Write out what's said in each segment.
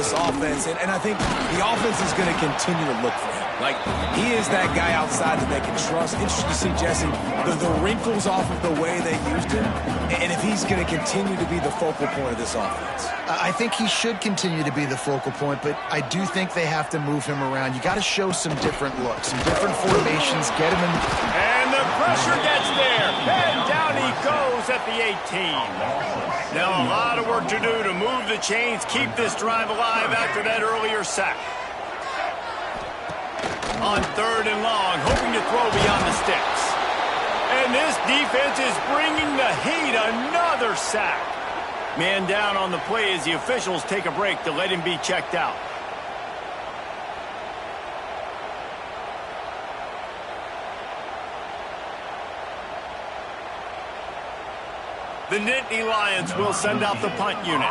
this offense, and I think the offense is going to continue to look for him. Like, he is that guy outside that they can trust. Interesting to see, Jesse, the wrinkles off of the way they used him, and if he's going to continue to be the focal point of this offense. I think he should continue to be the focal point, but I do think they have to move him around. You got to show some different looks, some different formations, get him in. And the pressure gets there, and down he goes at the 18. Now a lot of work to do to move the chains, keep this drive alive after that earlier sack. On 3rd and long, hoping to throw beyond the sticks. And this defense is bringing the heat. Another sack. Man down on the play as the officials take a break to let him be checked out. The Nittany Lions will send out the punt unit.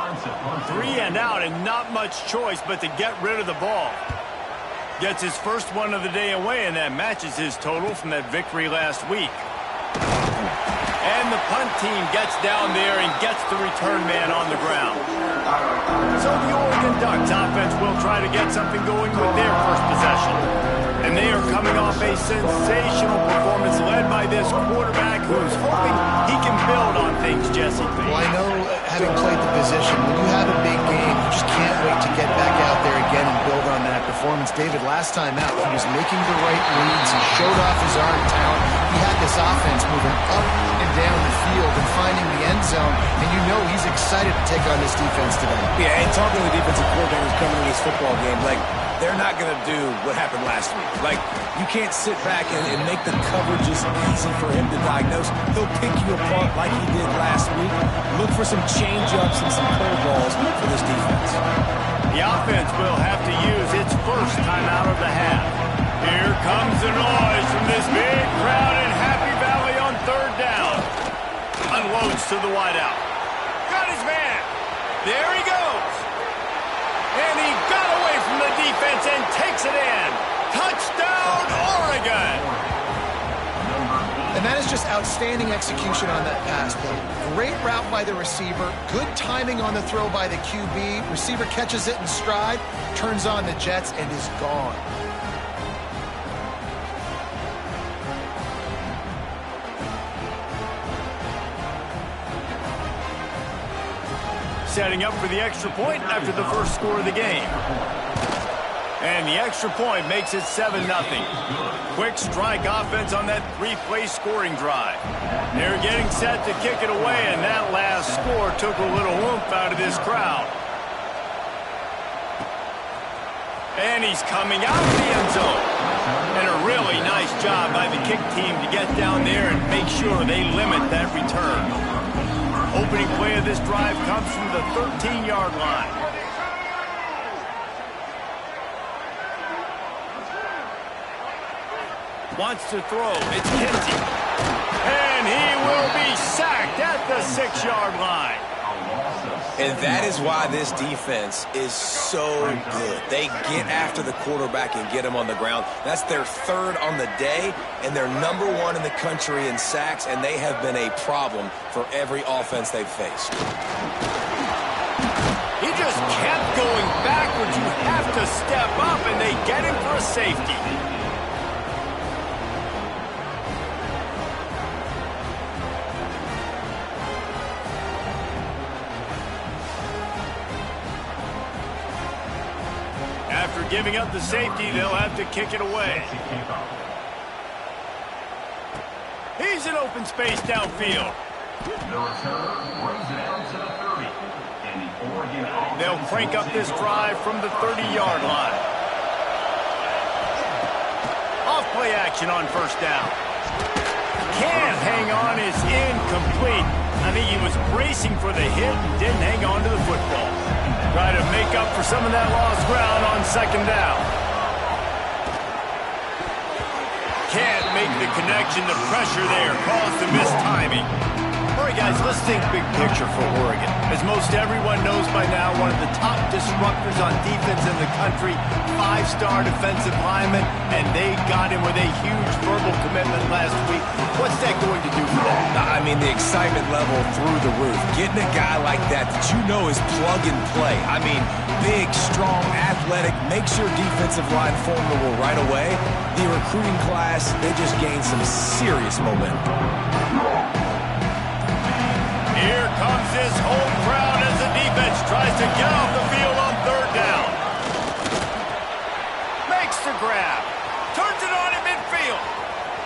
3 and out and not much choice but to get rid of the ball. Gets his first one of the day away, and that matches his total from that victory last week. And the punt team gets down there and gets the return man on the ground. So the Oregon Ducks offense will try to get something going with their first possession. And they are coming off a sensational performance led by this quarterback who's hoping he can build on things, Jesse. Well, I know, having played the position, when you have a big game, you just can't wait to get back out there again and build on that performance. David, last time out, he was making the right reads. He showed off his arm talent. He had this offense moving up and down the field and finding the end zone, and you know he's excited to take on this defense today. Yeah, and talking to the defensive coordinators coming to this football game, like, they're not going to do what happened last week. Like, you can't sit back and make the coverages easy for him to diagnose. He'll pick you apart like he did last week. Look for some change-ups and some curveballs for this defense. The offense will have to use its first time out of the half. Here comes the noise from this big crowd in Happy Valley on 3rd down. Unloads to the wideout. Got his man. There he goes. And he got away from the defense and takes it in. Touchdown, Oregon! And that is just outstanding execution on that pass play. Great route by the receiver, good timing on the throw by the QB. Receiver catches it in stride, turns on the jets, and is gone. Setting up for the extra point after the first score of the game. And the extra point makes it 7-0. Quick strike offense on that 3-play scoring drive. They're getting set to kick it away, and that last score took a little oomph out of this crowd. And he's coming out of the end zone. And a really nice job by the kick team to get down there and make sure they limit that return. Opening play of this drive comes from the 13-yard line. Wants to throw. It's Kinsey. And he will be sacked at the 6-yard line. And that is why this defense is so good. They get after the quarterback and get him on the ground. That's their 3rd on the day, and they're number 1 in the country in sacks, and they have been a problem for every offense they've faced. He just kept going backwards. You have to step up, and they get him for a safety. After giving up the safety, they'll have to kick it away. He's in open space downfield. They'll crank up this drive from the 30-yard line. Off play action on 1st down. Can't hang on, is incomplete. I think he was bracing for the hit and didn't hang on to the football. Try to make up for some of that lost ground on 2nd down. Can't make the connection. The pressure there caused the missed timing. All right, guys, let's think big picture for Oregon. As most everyone knows by now, one of the top disruptors on defense in the country, 5-star defensive lineman, and they got him with a huge verbal commitment last week. What's that going to do for them? I mean, the excitement level through the roof. Getting a guy like that you know is plug and play. I mean, big, strong, athletic, makes your defensive line formidable right away. The recruiting class, they just gained some serious momentum. Here comes his home crowd as the defense tries to get off the field on 3rd down. Makes the grab. Turns it on in midfield.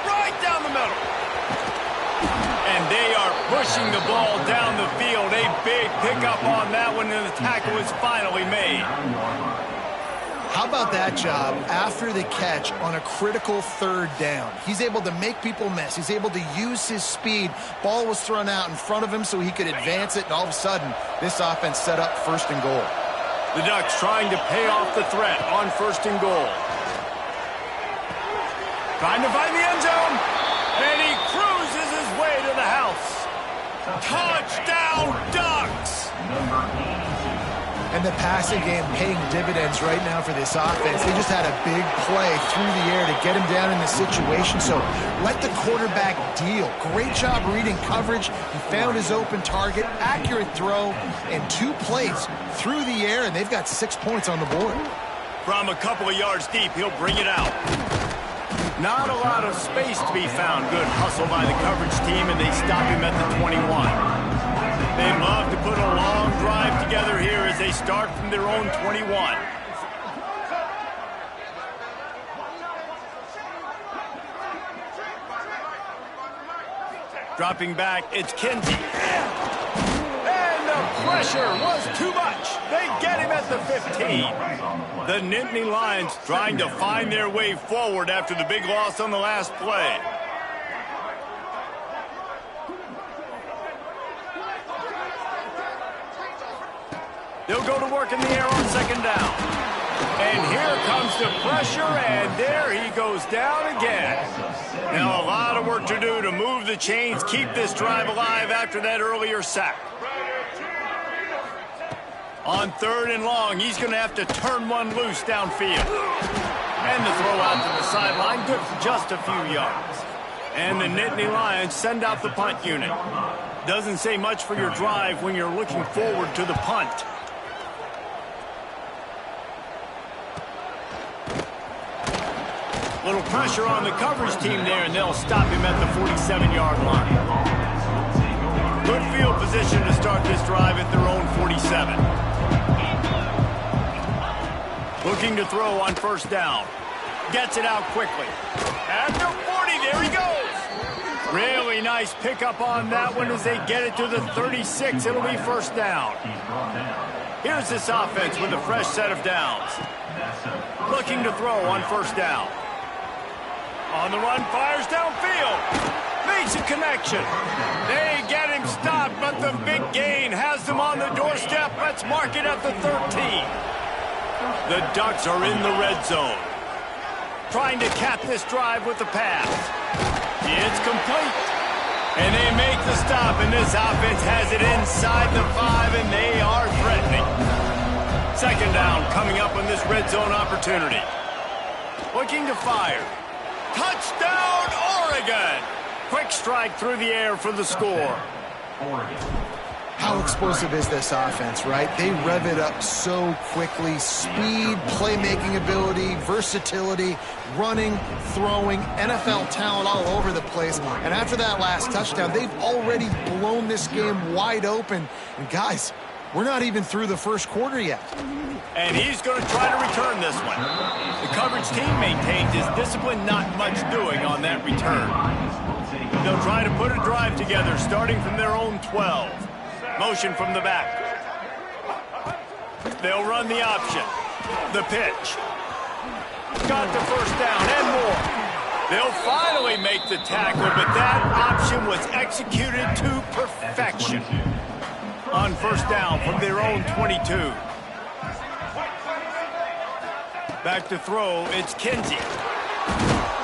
Right down the middle. And they are pushing the ball down the field. A big pickup on that one, and the tackle is finally made. How about that job after the catch on a critical 3rd down? He's able to make people miss. He's able to use his speed. Ball was thrown out in front of him so he could advance it, and all of a sudden, this offense set up 1st and goal. The Ducks trying to pay off the threat on 1st and goal. Trying to find the end zone, and he cruises his way to the house. Touchdown, Ducks! And the passing game paying dividends right now for this offense. They just had a big play through the air to get him down in the situation. So let the quarterback deal. Great job reading coverage. He found his open target, accurate throw, and 2 plays through the air, and they've got 6 points on the board. From a couple of yards deep, he'll bring it out. Not a lot of space to be found. Good hustle by the coverage team, and they stop him at the 21. They love to put a long drive together here as they start from their own 21. Dropping back, it's Kinsey. And the pressure was too much. They get him at the 15. The Nittany Lions trying to find their way forward after the big loss on the last play. They'll go to work in the air on 2nd down. And here comes the pressure, and there he goes down again. Now a lot of work to do to move the chains, keep this drive alive after that earlier sack. On 3rd and long, he's going to have to turn one loose downfield. And the throw out to the sideline, good for just a few yards. And the Nittany Lions send out the punt unit. Doesn't say much for your drive when you're looking forward to the punt. Little pressure on the coverage team there, and they'll stop him at the 47-yard line. Good field position to start this drive at their own 47. Looking to throw on 1st down. Gets it out quickly. At the 40, there he goes. Really nice pickup on that one as they get it to the 36. It'll be 1st down. Here's this offense with a fresh set of downs. Looking to throw on 1st down. On the run, fires downfield. Makes a connection. They get him stopped, but the big gain has them on the doorstep. Let's mark it at the 13. The Ducks are in the red zone. Trying to cap this drive with the pass. It's complete. And they make the stop, and this offense has it inside the 5, and they are threatening. 2nd down coming up on this red zone opportunity. Looking to fire. Touchdown, Oregon! Quick strike through the air for the score. How explosive is this offense, right? They rev it up so quickly. Speed, playmaking ability, versatility, running, throwing, NFL talent all over the place. And after that last touchdown, they've already blown this game wide open. And guys, we're not even through the 1st quarter yet. And he's going to try to return this one. The coverage team maintains his discipline, not much doing on that return. They'll try to put a drive together, starting from their own 12. Motion from the back. They'll run the option. The pitch. Got the 1st down and more. They'll finally make the tackle, but that option was executed to perfection. On 1st down from their own 22. Back to throw, it's Kinsey.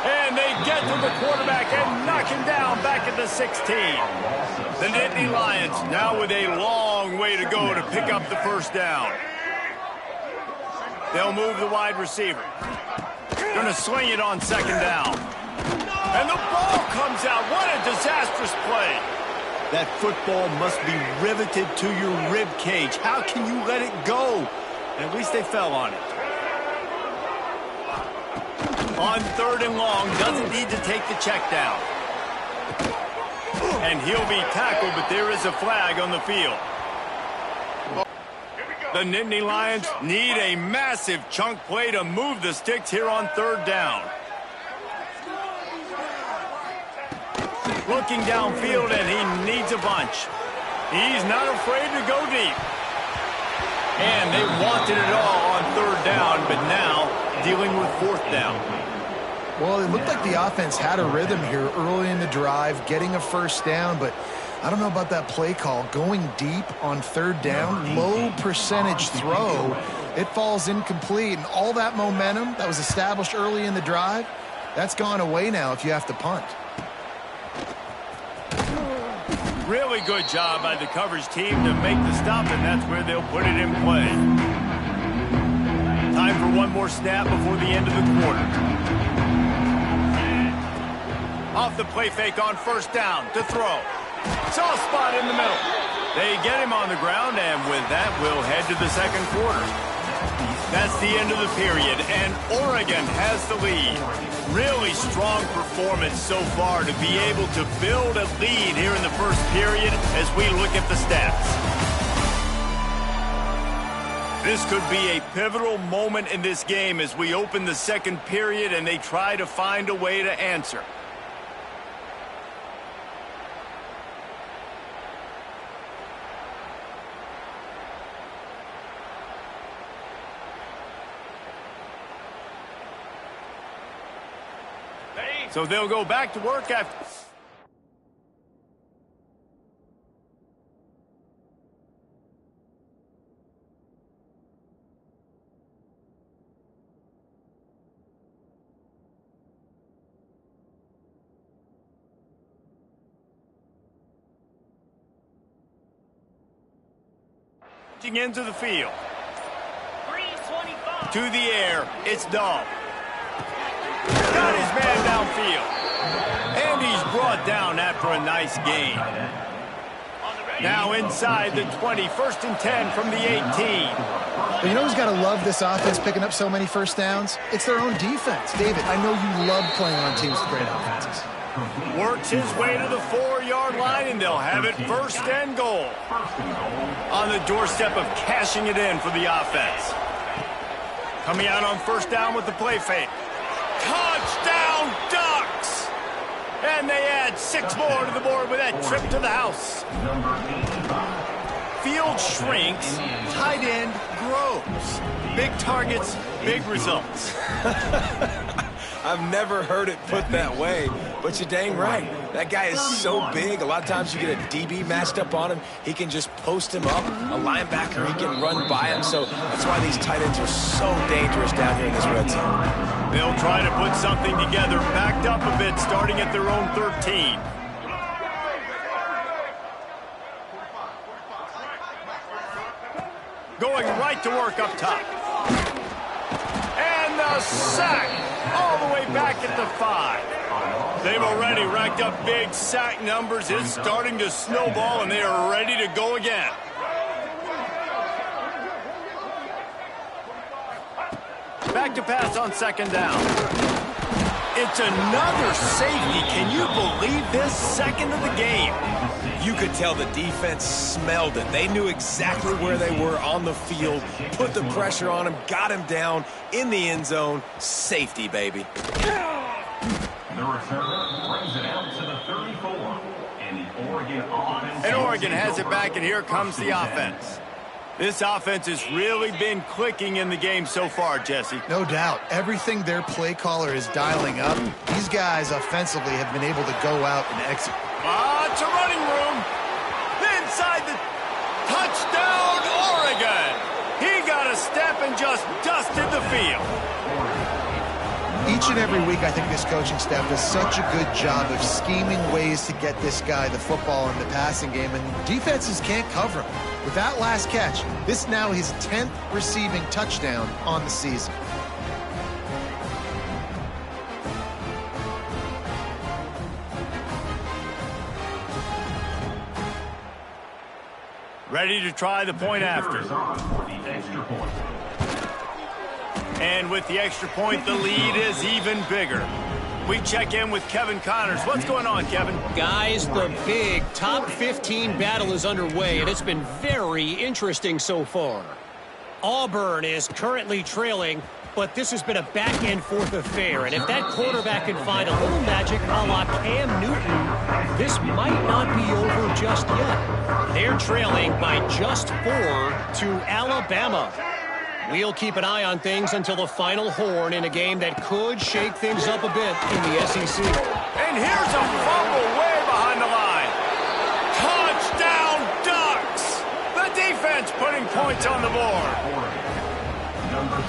And they get to the quarterback and knock him down back at the 16. The Nittany Lions now with a long way to go to pick up the first down. They'll move the wide receiver. Going to swing it on second down. And the ball comes out. What a disastrous play. That football must be riveted to your rib cage. How can you let it go? At least they fell on it. On third and long, doesn't need to take the check down. And he'll be tackled, but there is a flag on the field. The Nittany Lions need a massive chunk play to move the sticks here on third down. Looking downfield, and he needs a bunch. He's not afraid to go deep. And they wanted it all on third down, but now dealing with fourth down. Well, it looked like the offense had a rhythm here early in the drive, getting a first down, but I don't know about that play call. Going deep on third down, low percentage throw, it falls incomplete, and all that momentum that was established early in the drive, that's gone away now if you have to punt. Really good job by the coverage team to make the stop, and that's where they'll put it in play. Time for one more snap before the end of the quarter. Off the play fake on first down to throw. Soft spot in the middle. They get him on the ground, and with that, we'll head to the second quarter. That's the end of the period, and Oregon has the lead. Really strong performance so far to be able to build a lead here in the first period as we look at the stats. This could be a pivotal moment in this game as we open the second period and they try to find a way to answer. So they'll go back to work after. Into the field. 325. To the air. It's Dahl. Got his man downfield. And he's brought down after a nice gain. Now inside the 20, first and 10 from the 18. But you know who's got to love this offense picking up so many first downs? It's their own defense. David, I know you love playing on teams with great offenses. Works his way to the 4-yard line, and they'll have it first and goal. On the doorstep of cashing it in for the offense. Coming out on first down with the play fake. Touchdown Ducks! And they add 6 more to the board with that trip to the house. Field shrinks, tight end grows. Big targets, big results. I've never heard it put that way, but you're dang right. That guy is so big, a lot of times you get a DB matched up on him. He can just post him up. A linebacker, he can run by him. So that's why these tight ends are so dangerous down here in this red zone. They'll try to put something together, backed up a bit, starting at their own 13. Going right to work up top. And the sack all the way back at the 5. They've already racked up big sack numbers. It's starting to snowball, and they are ready to go again. Back to pass on second down. It's another safety. Can you believe this? Second of the game. You could tell the defense smelled it. They knew exactly where they were on the field, put the pressure on him, got him down in the end zone. Safety, baby. The returner brings it out to the 34. And the Oregon offense. And Oregon has it back, and here comes the offense. This offense has really been clicking in the game so far, Jesse. No doubt. Everything their play caller is dialing up, these guys offensively have been able to go out and execute. It's a running room. Inside the touchdown, Oregon. He got a step and just dusted the field. Each and every week, I think this coaching staff does such a good job of scheming ways to get this guy the football in the passing game, and defenses can't cover him. With that last catch, this now his 10th receiving touchdown on the season. Ready to try the point after. And with the extra point, the lead is even bigger. We check in with Kevin Connors. What's going on, Kevin? Guys, the big top 15 battle is underway, and it's been very interesting so far. Auburn is currently trailing, but this has been a back-and-forth affair, and if that quarterback can find a little magic a la Cam Newton, this might not be over just yet. They're trailing by just 4 to Alabama. We'll keep an eye on things until the final horn in a game that could shake things up a bit in the SEC. And here's a fumble way behind the line. Touchdown Ducks! The defense putting points on the board.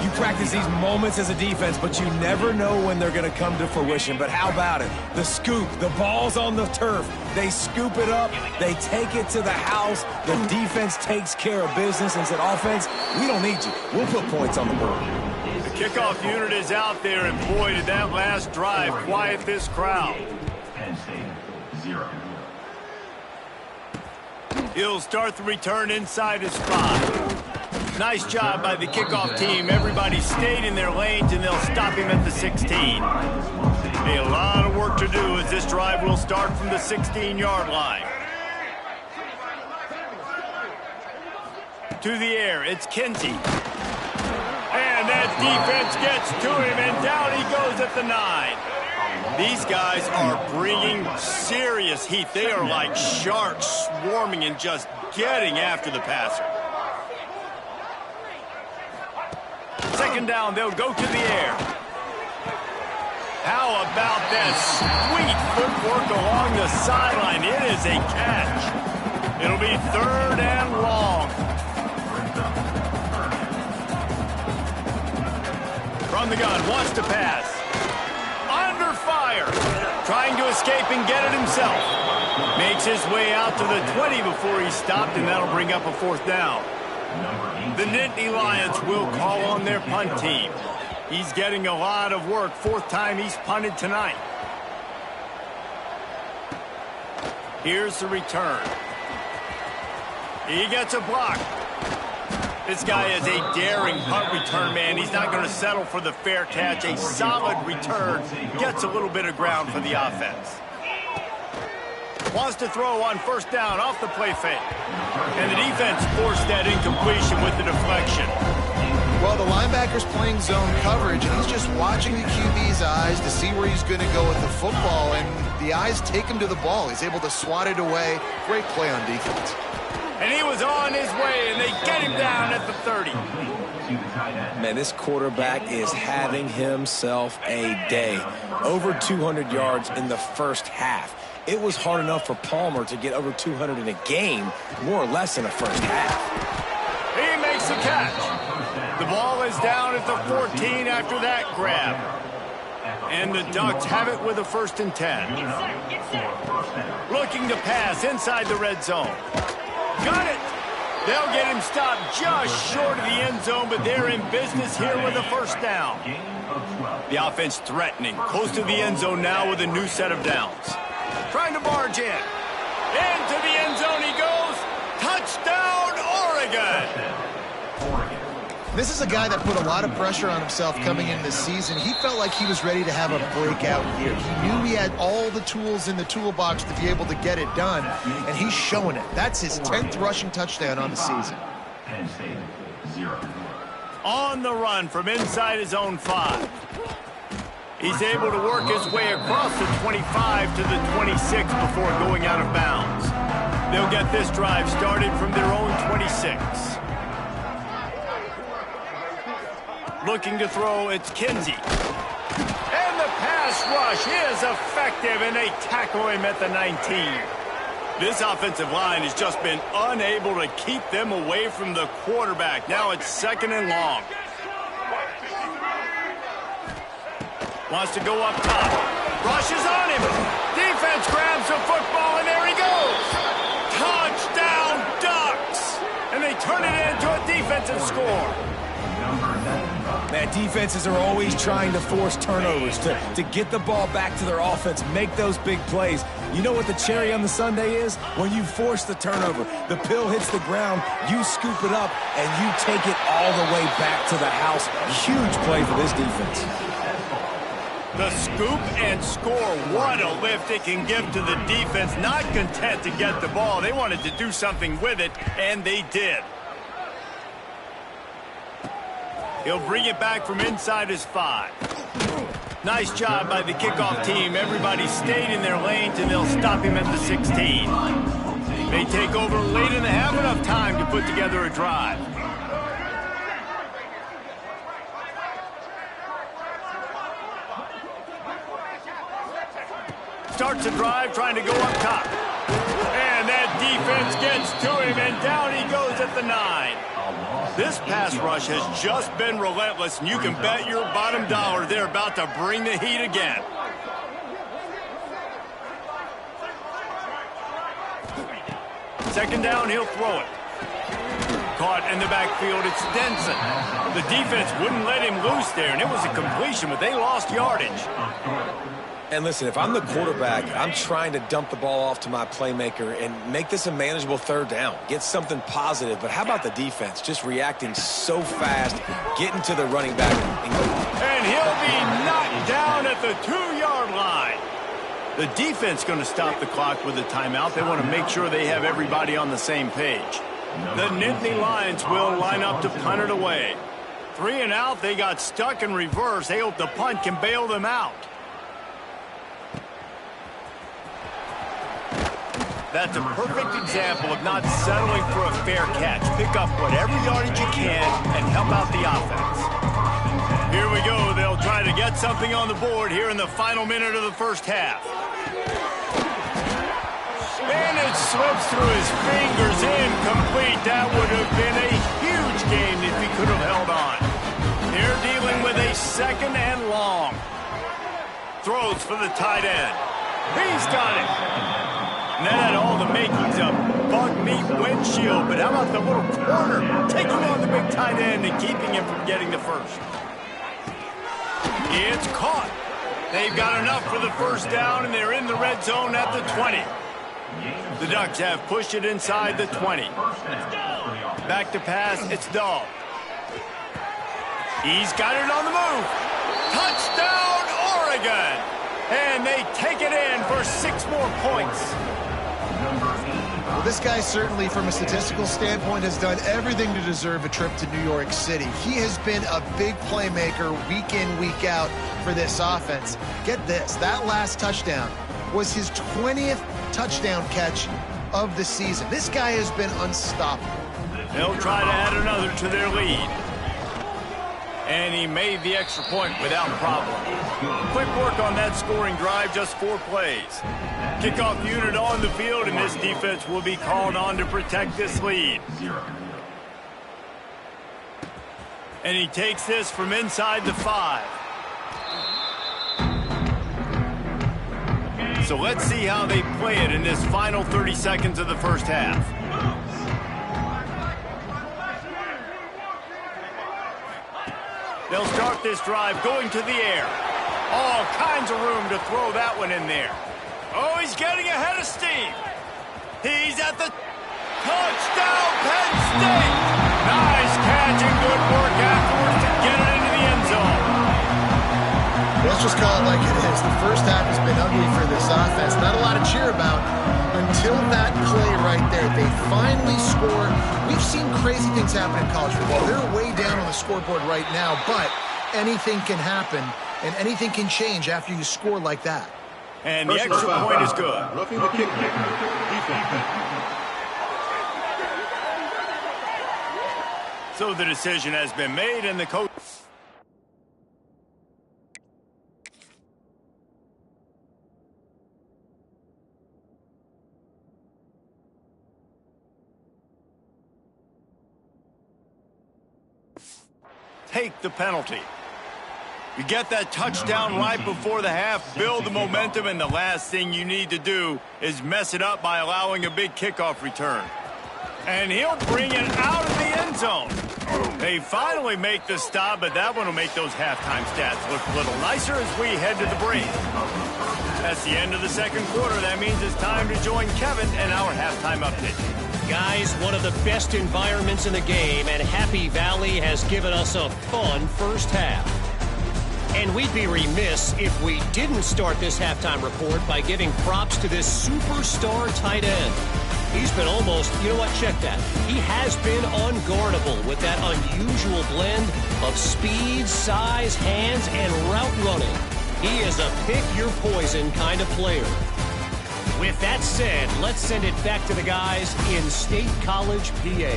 You practice these moments as a defense, but you never know when they're going to come to fruition. But how about it? The scoop, the ball's on the turf. They scoop it up. They take it to the house. The defense takes care of business and said, offense, we don't need you. We'll put points on the board. The kickoff unit is out there, and boy, did that last drive quiet this crowd. Penn State, 0. He'll start the return inside his spot. Nice job by the kickoff team. Everybody stayed in their lanes, and they'll stop him at the 16. A lot of work to do as this drive will start from the 16-yard line. To the air, it's Kinsey. And that defense gets to him, and down he goes at the 9. These guys are bringing serious heat. They are like sharks swarming and just getting after the passer. Second down, they'll go to the air. How about that sweet footwork along the sideline? It is a catch. It'll be 3rd and long. From the gun, wants to pass. Under fire. Trying to escape and get it himself. Makes his way out to the 20 before he stopped, and that'll bring up a 4th down. The Nittany Lions will call on their punt team. He's getting a lot of work. 4th time he's punted tonight. Here's the return. He gets a block. This guy is a daring punt return man. He's not going to settle for the fair catch. A solid return gets a little bit of ground for the offense. Wants to throw on 1st down off the play fake. And the defense forced that incompletion with the deflection. Well, the linebacker's playing zone coverage, and he's just watching the QB's eyes to see where he's going to go with the football, and the eyes take him to the ball. He's able to swat it away. Great play on defense. And he was on his way, and they get him down at the 30. Man, this quarterback is having himself a day. Over 200 yards in the first half. It was hard enough for Palmer to get over 200 in a game, more or less in the first half. He makes the catch. The ball is down at the 14 after that grab. And the Ducks have it with a 1st and 10. Looking to pass inside the red zone. Got it. They'll get him stopped just short of the end zone, but they're in business here with a 1st down. The offense threatening. Close to the end zone now with a new set of downs. Trying to barge in. Into the end zone he goes. Touchdown, Oregon. This is a guy that put a lot of pressure on himself coming into this season. He felt like he was ready to have a breakout year. He knew he had all the tools in the toolbox to be able to get it done, and he's showing it. That's his 10th rushing touchdown on the season. Penn State, 0. On the run from inside his own 5. He's able to work his way across the 25 to the 26 before going out of bounds. They'll get this drive started from their own 26. Looking to throw, it's Kinsey. And the pass rush is effective, and they tackle him at the 19. This offensive line has just been unable to keep them away from the quarterback. Now it's 2nd and long. Wants to go up top. Rushes on him. Defense grabs the football, and there he goes. Touchdown, Ducks. And they turn it into a defensive score. Man, defenses are always trying to force turnovers to get the ball back to their offense, make those big plays. You know what the cherry on the sundae is? When you force the turnover, the pill hits the ground, you scoop it up, and you take it all the way back to the house. Huge play for this defense. The scoop and score. What a lift it can give to the defense. Not content to get the ball. They wanted to do something with it, and they did. He'll bring it back from inside his 5. Nice job by the kickoff team. Everybody stayed in their lanes, and they'll stop him at the 16. They take over late in the half, enough time to put together a drive. Starts a drive trying to go up top. And that defense gets to him, and down he goes at the 9. This pass rush has just been relentless, and you can bet your bottom dollar they're about to bring the heat again. Second down, he'll throw it. Caught in the backfield, it's Denson. The defense wouldn't let him loose there, and it was a completion, but they lost yardage. And listen, if I'm the quarterback, I'm trying to dump the ball off to my playmaker and make this a manageable third down. Get something positive. But how about the defense? Just reacting so fast, getting to the running back. And he'll be knocked down at the 2-yard line. The defense going to stop the clock with a timeout. They want to make sure they have everybody on the same page. The Nittany Lions will line up to punt it away. 3 and out, they got stuck in reverse. They hope the punt can bail them out. That's a perfect example of not settling for a fair catch. Pick up whatever yardage you can and help out the offense. Here we go. They'll try to get something on the board here in the final minute of the first half. And it slips through his fingers, incomplete. That would have been a huge gain if he could have held on. They're dealing with a 2nd and long. Throws for the tight end. He's got it. And that had all the makings of bug meat windshield, but how about the little corner taking on the big tight end and keeping him from getting the first? It's caught. They've got enough for the first down, and they're in the red zone at the 20. The Ducks have pushed it inside the 20. Back to pass, it's Dahl. He's got it on the move. Touchdown, Oregon! And they take it in for 6 more points. Well, this guy certainly, from a statistical standpoint, has done everything to deserve a trip to New York City. He has been a big playmaker week in, week out for this offense. Get this, that last touchdown was his 20th touchdown catch of the season. This guy has been unstoppable. They'll try to add another to their lead. And he made the extra point without problem. Quick work on that scoring drive, just 4 plays. Kickoff unit on the field, and this defense will be called on to protect this lead. And he takes this from inside the 5. So let's see how they play it in this final 30 seconds of the first half. They'll start this drive going to the air. All kinds of room to throw that one in there. Oh, he's getting ahead of steam. He's at the touchdown, Penn State. Nice catch and good work afterwards to get it into the end zone. Let's just call it like it is. The first half has been ugly for this offense. Not a lot to cheer about until that play right there. They finally score. We've seen crazy things happen in college football. They're way down on the scoreboard right now, but anything can happen, and anything can change after you score like that. And the extra point is good. Roughing the kick. So the decision has been made, and the coach... take the penalty. You get that touchdown right before the half, build the momentum, and the last thing you need to do is mess it up by allowing a big kickoff return. And he'll bring it out of the end zone. They finally make the stop, but that one will make those halftime stats look a little nicer as we head to the break. That's the end of the second quarter. That means it's time to join Kevin and our halftime update. Guys, one of the best environments in the game, and Happy Valley has given us a fun first half. And we'd be remiss if we didn't start this halftime report by giving props to this superstar tight end. He's been almost, you know what, check that. He has been unguardable with that unusual blend of speed, size, hands, and route running. He is a pick-your-poison kind of player. With that said, let's send it back to the guys in State College, PA.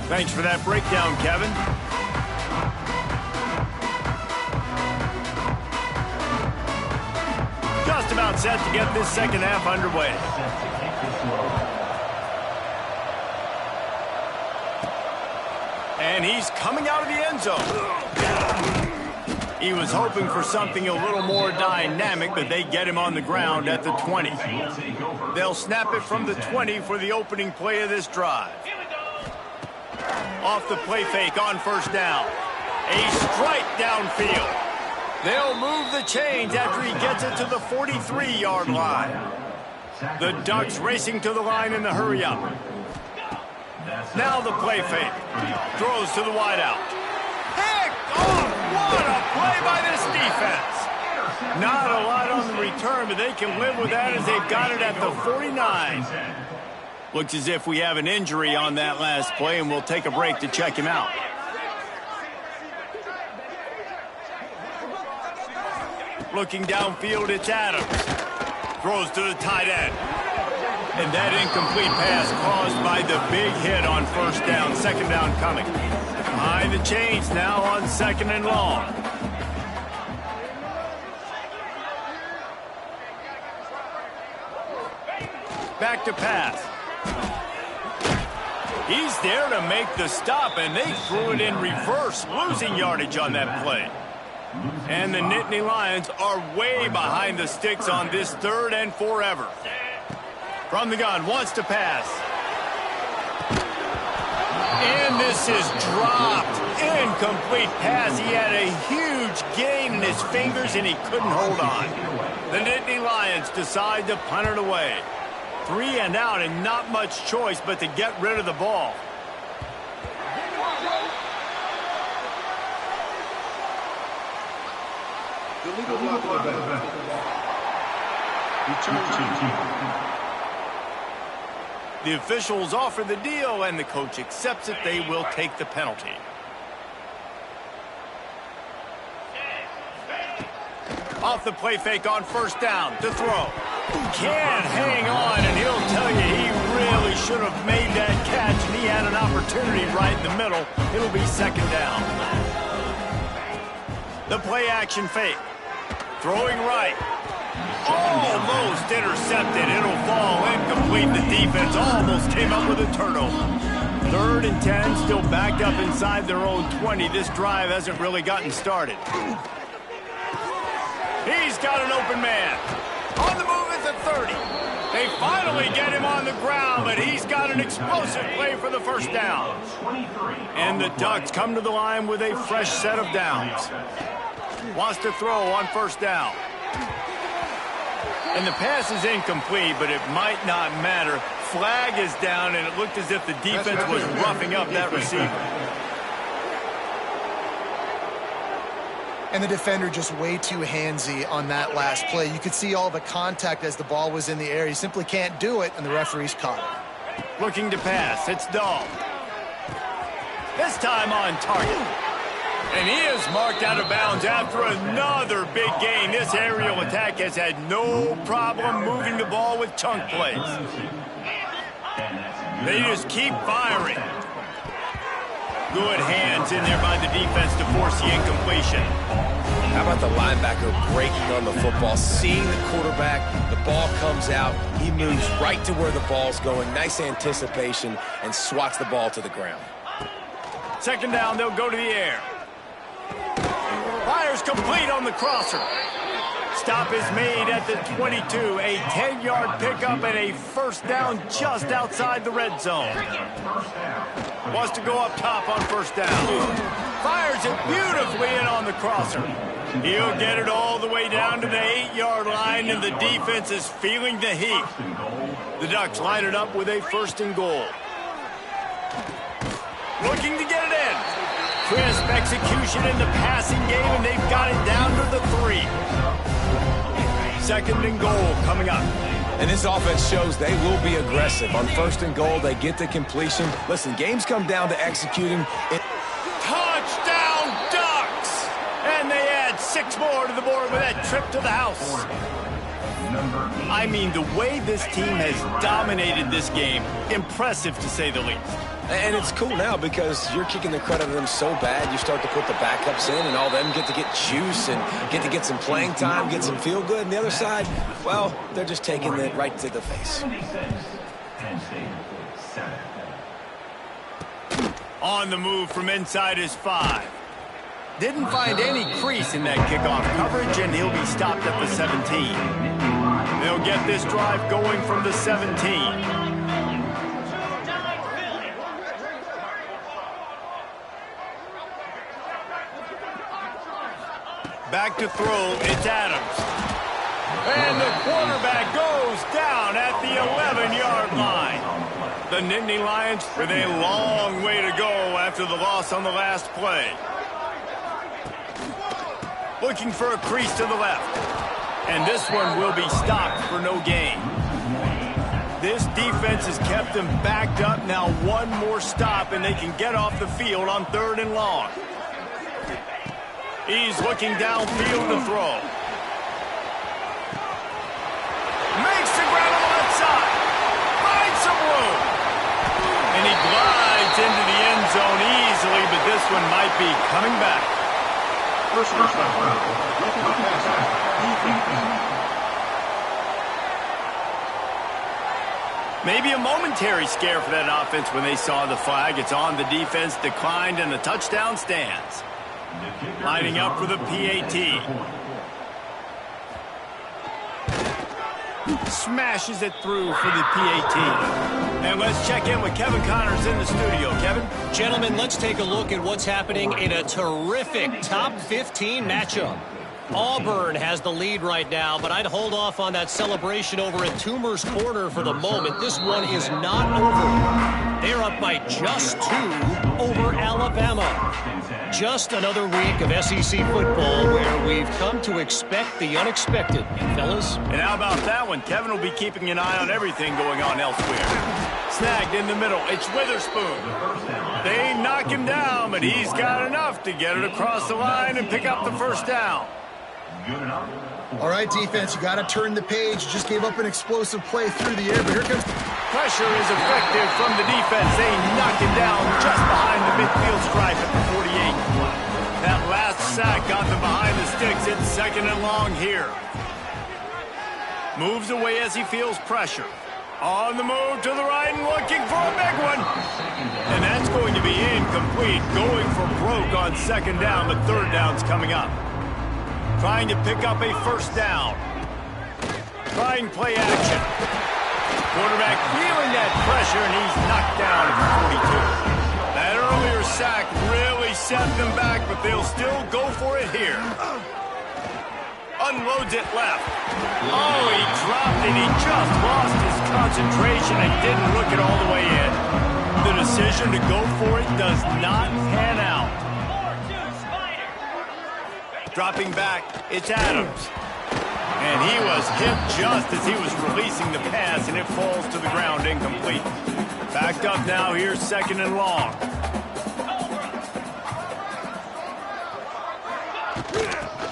Thanks for that breakdown, Kevin. Just about set to get this second half underway. And he's coming out of the end zone. He was hoping for something a little more dynamic, but they get him on the ground at the 20. They'll snap it from the 20 for the opening play of this drive. Off the play fake on first down. A strike downfield. They'll move the chains after he gets it to the 43-yard line. The Ducks racing to the line in the hurry-up. Now the play fake. Throws to the wideout. Picked off! What a play by this defense! Not a lot on the return, but they can live with that as they've got it at the 49. Looks as if we have an injury on that last play, and we'll take a break to check him out. Looking downfield, it's Adams. Throws to the tight end. And that incomplete pass caused by the big hit on first down. Second down coming. Behind the chains now on second and long. Back to pass. He's there to make the stop, and they threw it in reverse, losing yardage on that play. And the Nittany Lions are way behind the sticks on this third and forever. From the gun, wants to pass. And this is dropped. Incomplete pass. He had a huge gain in his fingers, and he couldn't hold on. The Nittany Lions decide to punt it away. 3 and out, and not much choice but to get rid of the ball. The officials offer the deal, and the coach accepts it. They will take the penalty. Off the play fake on first down to throw. Can't hang on, and he'll tell you he really should have made that catch, and he had an opportunity right in the middle. It'll be second down. The play action fake. Throwing right. Almost intercepted. It'll fall incomplete. The defense almost came up with a turnover. 3rd and 10, still backed up inside their own 20. This drive hasn't really gotten started. He's got an open man. On the move at the 30. They finally get him on the ground, but he's got an explosive play for the first down. And the Ducks come to the line with a fresh set of downs. Wants to throw on first down. And the pass is incomplete, but it might not matter. Flag is down, and it looked as if the defense was roughing up that receiver. And the defender just way too handsy on that last play. You could see all the contact as the ball was in the air. He simply can't do it, and the referee's caught it. Looking to pass. It's Dahl. This time on target. And he is marked out of bounds after another big gain. This aerial attack has had no problem moving the ball with chunk plays. They just keep firing. Good hands in there by the defense to force the incompletion. How about the linebacker breaking on the football, seeing the quarterback, the ball comes out, he moves right to where the ball's going, nice anticipation, and swats the ball to the ground. Second down, they'll go to the air. Fires complete on the crosser. Stop is made at the 22. A 10-yard pickup and a first down just outside the red zone. Wants to go up top on first down. Fires it beautifully in on the crosser. He'll get it all the way down to the 8-yard line, and the defense is feeling the heat. The Ducks line it up with a first and goal. Looking to get it in. Crisp execution in the passing game, and they've got it down to the 3. Second and goal coming up. And this offense shows they will be aggressive. On first and goal, they get the completion. Listen, games come down to executing. Touchdown, Ducks! And they add 6 more to the board with that trip to the house. I mean, the way this team has dominated this game, impressive to say the least. And it's cool now because you're kicking the credit of them so bad, you start to put the backups in and all them get to get juice and get to get some playing time, get some feel good. And the other side, well, they're just taking it right to the face. On the move from inside his 5. Didn't find any crease in that kickoff coverage, and he'll be stopped at the 17. They'll get this drive going from the 17. Back to throw, it's Adams. And the quarterback goes down at the 11-yard line. The Nittany Lions with a long way to go after the loss on the last play. Looking for a crease to the left. And this one will be stopped for no gain. This defense has kept them backed up. Now one more stop and they can get off the field on 3rd and long. He's looking downfield to throw. Makes the grab on the left side. Finds some room. And he glides into the end zone easily, but this one might be coming back. Maybe a momentary scare for that offense when they saw the flag. It's on, the defense declined, and the touchdown stands. Lining up for the PAT. Smashes it through for the PAT. And let's check in with Kevin Connors in the studio. Kevin? Gentlemen, let's take a look at what's happening in a terrific top 15 matchup. Auburn has the lead right now, but I'd hold off on that celebration over at Toomer's Corner for the moment. This one is not over. They're up by just 2 over Alabama. Just another week of SEC football where we've come to expect the unexpected, fellas. And how about that one? Kevin will be keeping an eye on everything going on elsewhere. Snagged in the middle. It's Witherspoon. They knock him down, but he's got enough to get it across the line and pick up the first down. All right, defense, you got to turn the page. Just gave up an explosive play through the air, but here comes... Pressure is effective from the defense. They knock him down just behind the midfield stripe at the 48. That last sack got them behind the sticks. It's 2nd and long here. Moves away as he feels pressure. On the move to the right and looking for a big one. And that's going to be incomplete. Going for broke on 2nd down, but 3rd down's coming up. Trying to pick up a first down. Trying play action. Quarterback feeling that pressure, and he's knocked down at the 42. That earlier sack really set them back, but they'll still go for it here. Unloads it left. Oh, he dropped it. He just lost his concentration and didn't look it all the way in. The decision to go for it does not pan out. Dropping back, it's Adams. And he was hit just as he was releasing the pass, and it falls to the ground incomplete. Backed up now, here's 2nd and long.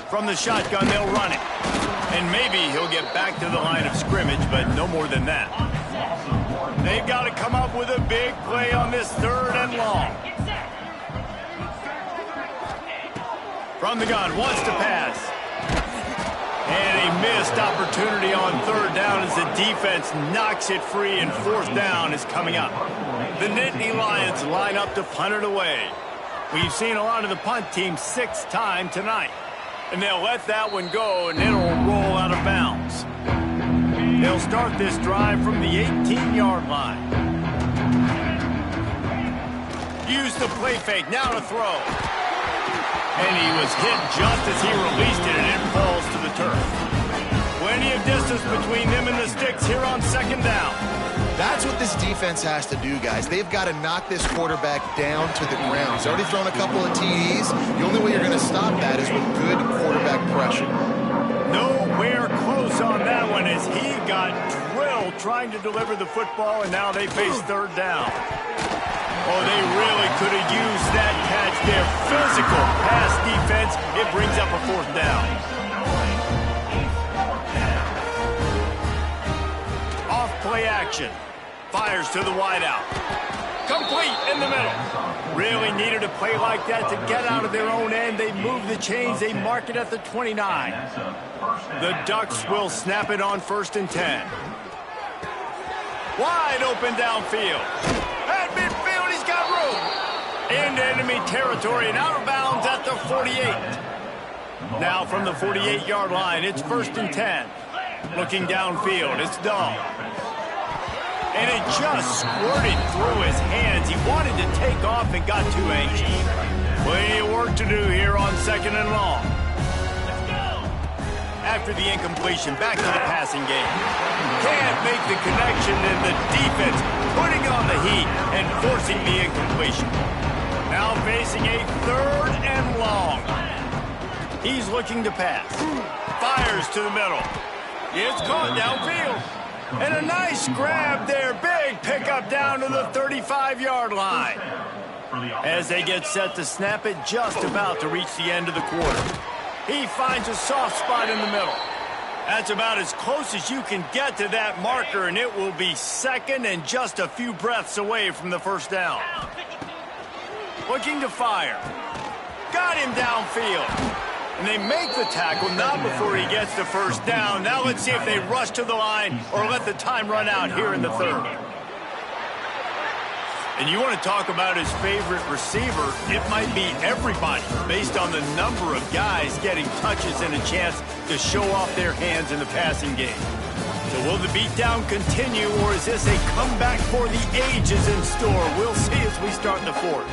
From the shotgun, they'll run it. And maybe he'll get back to the line of scrimmage, but no more than that. They've got to come up with a big play on this 3rd and long. From the gun, wants to pass. And a missed opportunity on third down as the defense knocks it free, and fourth down is coming up. The Nittany Lions line up to punt it away. We've seen a lot of the punt team 6 times tonight. And they'll let that one go, and it'll roll out of bounds. They'll start this drive from the 18-yard line. Use the play fake, now to throw. And he was hit just as he released it, and it falls to the turf. Plenty of distance between them and the sticks here on second down. That's what this defense has to do, guys. They've got to knock this quarterback down to the ground. He's already thrown a couple of TDs. The only way you're going to stop that is with good quarterback pressure. Nowhere close on that one as he got drilled trying to deliver the football, and now they face third down. Oh, they really could have used that catch there. Physical pass defense. It brings up a fourth down. Off play action. Fires to the wideout. Complete in the middle. Really needed a play like that to get out of their own end. They move the chains. They mark it at the 29. The Ducks will snap it on 1st and 10. Wide open downfield. At midfield, he's got room. Into enemy territory and out of bounds at the 48. Now from the 48-yard line, it's 1st and 10. Looking downfield, it's Dahl. And it just squirted through his hands. He wanted to take off and got too anxious. Plenty of work to do here on 2nd and long. After the incompletion, back to the passing game. Can't make the connection, and the defense putting on the heat and forcing the incompletion. Now facing a 3rd and long. He's looking to pass. Fires to the middle. It's caught downfield. And a nice grab there. Big pickup down to the 35-yard line. As they get set to snap it, just about to reach the end of the quarter. He finds a soft spot in the middle. That's about as close as you can get to that marker, and it will be 2nd and just a few breaths away from the first down. Looking to fire. Got him downfield. And they make the tackle, not before he gets the first down. Now let's see if they rush to the line or let the time run out here in the 3rd. And you want to talk about his favorite receiver, it might be everybody, based on the number of guys getting touches and a chance to show off their hands in the passing game. So will the beatdown continue, or is this a comeback for the ages in store? We'll see as we start the 4th.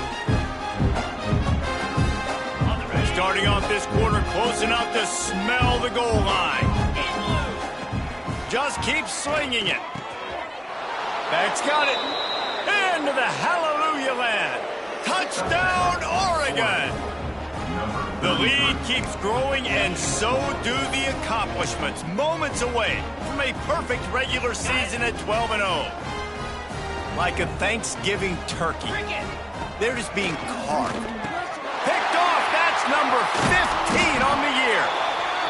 Starting off this quarter close enough to smell the goal line. Just keep slinging it. Beck's got it. Into the hallelujah land. Touchdown, Oregon. The lead keeps growing, and so do the accomplishments. Moments away from a perfect regular season at 12-0. Like a Thanksgiving turkey. They're just being carved. Picked off. That's number 15 on the year.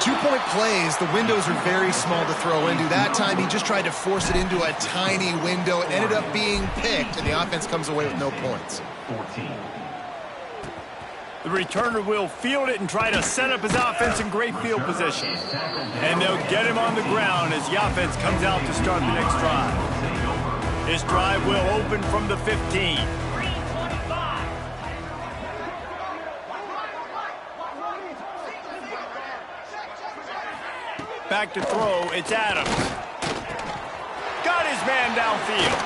2-point plays, the windows are very small to throw into. That time, he just tried to force it into a tiny window. It ended up being picked, and the offense comes away with no points. 14. The returner will field it and try to set up his offense in great field position. And they'll get him on the ground as the offense comes out to start the next drive. This drive will open from the 15. Back to throw, it's Adams. Got his man downfield.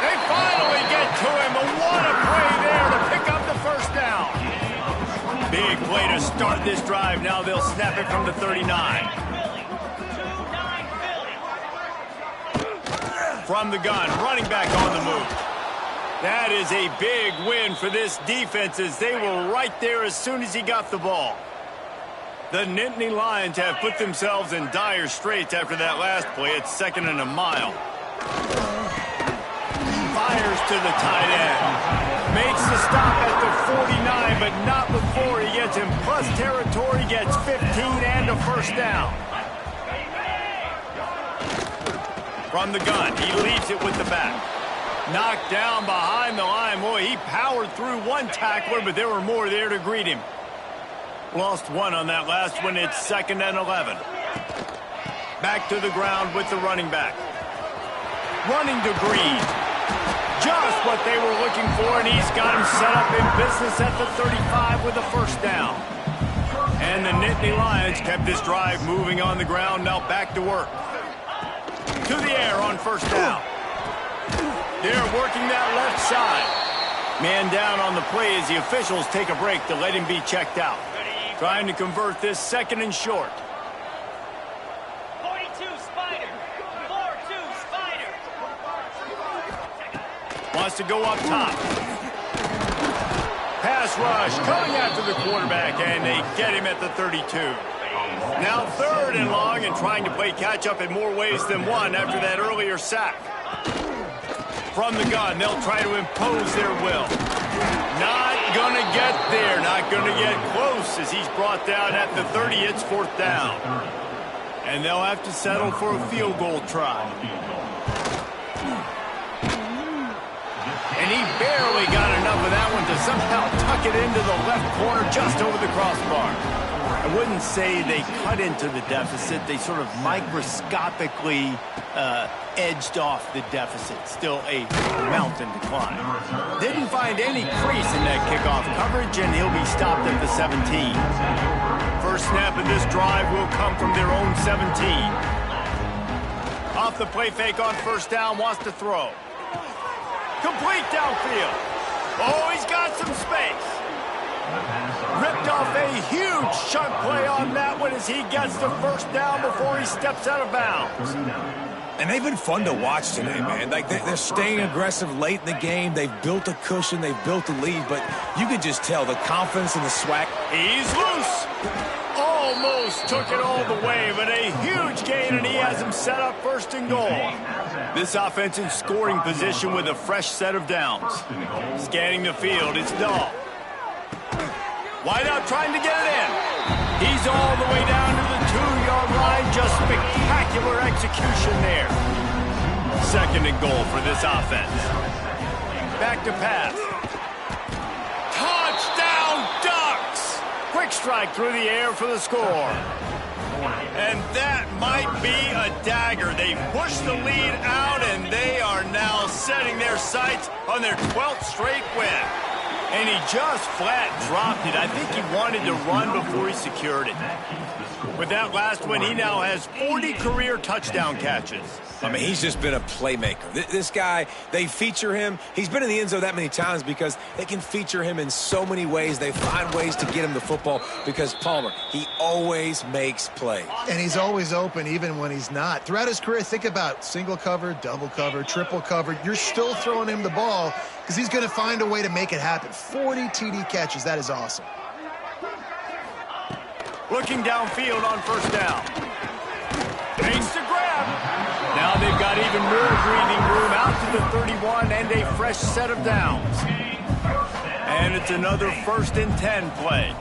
They finally get to him, but what a play there to pick up the first down. Big play to start this drive. Now they'll snap it from the 39. From the gun, running back on the move. That is a big win for this defense as they were right there as soon as he got the ball. The Nittany Lions have put themselves in dire straits after that last play. It's 2nd and a mile. Fires to the tight end. Makes the stop at the 49, but not before he gets in plus territory, gets 15 and a first down. From the gun, he leaves it with the back. Knocked down behind the line. Boy, he powered through one tackler, but there were more there to greet him. Lost one on that last one. It's 2nd and 11. Back to the ground with the running back. Running to Green. Just what they were looking for, and he's got him set up in business at the 35 with a first down. And the Nittany Lions kept this drive moving on the ground. Now back to work. To the air on first down. They're working that left side. Man down on the play as the officials take a break to let him be checked out. Trying to convert this 2nd and short. 42 Spider. 4-2 Spider. Wants to go up top. Pass rush coming after the quarterback, and they get him at the 32. Now 3rd and long, and trying to play catch-up in more ways than one after that earlier sack. From the gun, they'll try to impose their will. Not going to get there, not going to get close as he's brought down at the 30. It's 4th down. And they'll have to settle for a field goal try. And he barely got enough of that one to somehow tuck it into the left corner just over the crossbar. I wouldn't say they cut into the deficit. They sort of microscopically edged off the deficit. Still a mountain to climb. Didn't find any crease in that kickoff coverage, and he'll be stopped at the 17. First snap of this drive will come from their own 17. Off the play fake on first down, wants to throw. Complete downfield. Oh, he's got some space. Ripped off a huge chunk play on that one as he gets the first down before he steps out of bounds. And they've been fun to watch today, man. Like, they're staying aggressive late in the game. They've built a cushion. They've built a lead. But you can just tell the confidence and the swag. He's loose. Almost took it all the way, but a huge gain, and he has him set up 1st and goal. This offense in scoring position with a fresh set of downs. Scanning the field, it's Dahl. Wide out trying to get it in. He's all the way down to the 2-yard line. Just spectacular execution there. 2nd and goal for this offense. Back to pass. Touchdown Ducks! Quick strike through the air for the score. And that might be a dagger. They push the lead out, and they are now setting their sights on their 12th straight win. And he just flat dropped it. I think he wanted to run before he secured it. With that last one, he now has 40 career touchdown catches. I mean, he's just been a playmaker. This guy, they feature him. He's been in the end zone that many times because they can feature him in so many ways. They find ways to get him the football because Palmer, he always makes plays. And he's always open even when he's not. Throughout his career, think about single cover, double cover, triple cover. You're still throwing him the ball because he's going to find a way to make it happen. 40 TD catches. That is awesome. Looking downfield on first down. Makes the grab. Now they've got even more breathing room out to the 31 and a fresh set of downs. And it's another 1st and 10 play.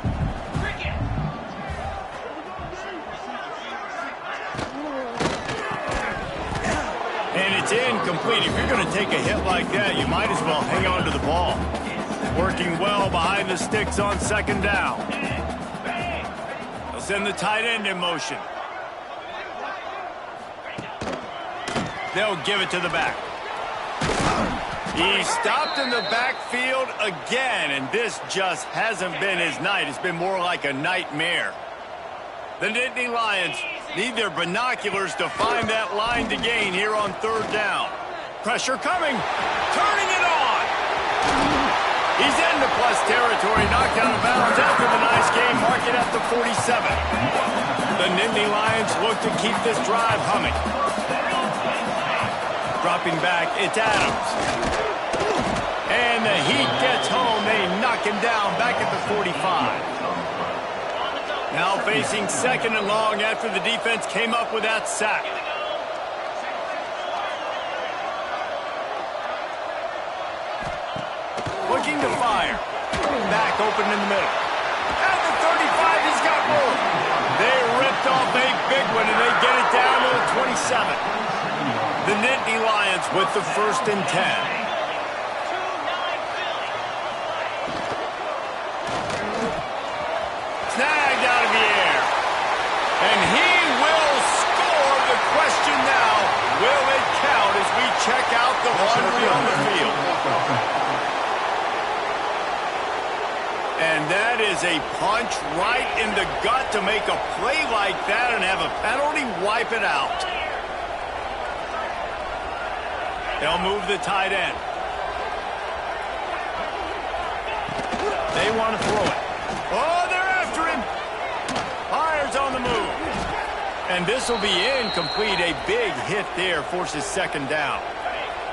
And it's incomplete. If you're going to take a hit like that, you might as well hang on to the ball. Working well behind the sticks on 2nd down. They'll send the tight end in motion. They'll give it to the back. He stopped in the backfield again, and this just hasn't been his night. It's been more like a nightmare. The Nittany Lions need their binoculars to find that line to gain here on 3rd down. Pressure coming. Turning it on. He's into plus territory, knocked out of bounds after the nice game. Mark it at the 47. The Nittany Lions look to keep this drive humming. Dropping back, it's Adams. And the Heat gets home. They knock him down back at the 45. Now facing 2nd and long after the defense came up with that sack. Looking to fire. Back open in the middle. At the 35, he's got more. They ripped off a big one, and they get it down to the 27. The Nittany Lions with the 1st and 10. Snag laundry on the field. And that is a punch right in the gut to make a play like that and have a penalty wipe it out. They'll move the tight end. They want to throw it. Oh, they're after him. Fires on the move. And this will be incomplete. A big hit there forces second down.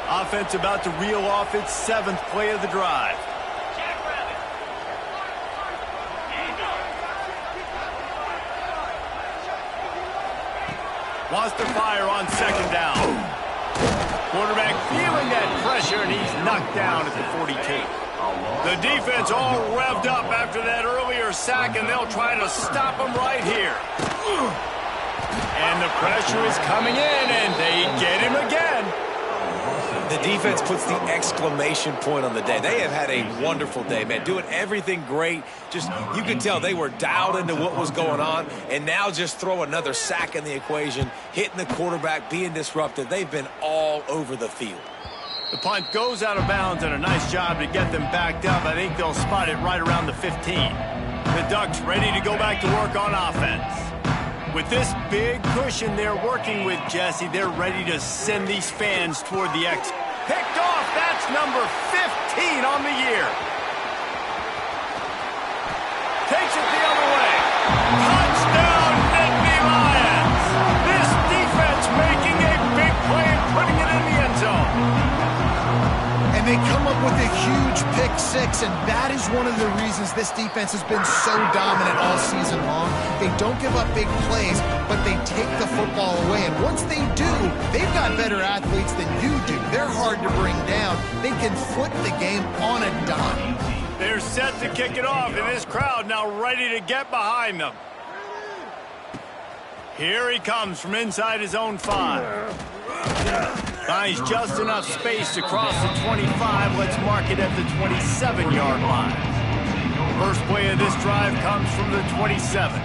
Offense about to reel off its 7th play of the drive. Wants to fire on second down. Quarterback feeling that pressure, and he's knocked down at the 42. The defense all revved up after that earlier sack, and they'll try to stop him right here. And the pressure is coming in, and they get him again. The defense puts the exclamation point on the day. They have had a wonderful day, man. Doing everything great. Just, you can tell they were dialed into what was going on, and now just throw another sack in the equation, hitting the quarterback, being disruptive. They've been all over the field. The punt goes out of bounds, and a nice job to get them backed up. I think they'll spot it right around the 15. The Ducks ready to go back to work on offense. With this big cushion they're working with, Jesse, they're ready to send these fans toward the exit. Picked off, that's number 15 on the year. Takes it the other way. Touchdown, Nittany Lions. This defense making a big play and putting it in the end zone. And they come up with a huge pick six, and that is one of the reasons this defense has been so dominant all season long. They don't give up big plays, but they take the football away. And once they do, they've got better athletes than you do. They're hard to bring down. They can flip the game on a dime. They're set to kick it off, and this crowd now ready to get behind them. Here he comes from inside his own 5. Finds just enough space to cross the 25. Let's mark it at the 27-yard line. First play of this drive comes from the 27.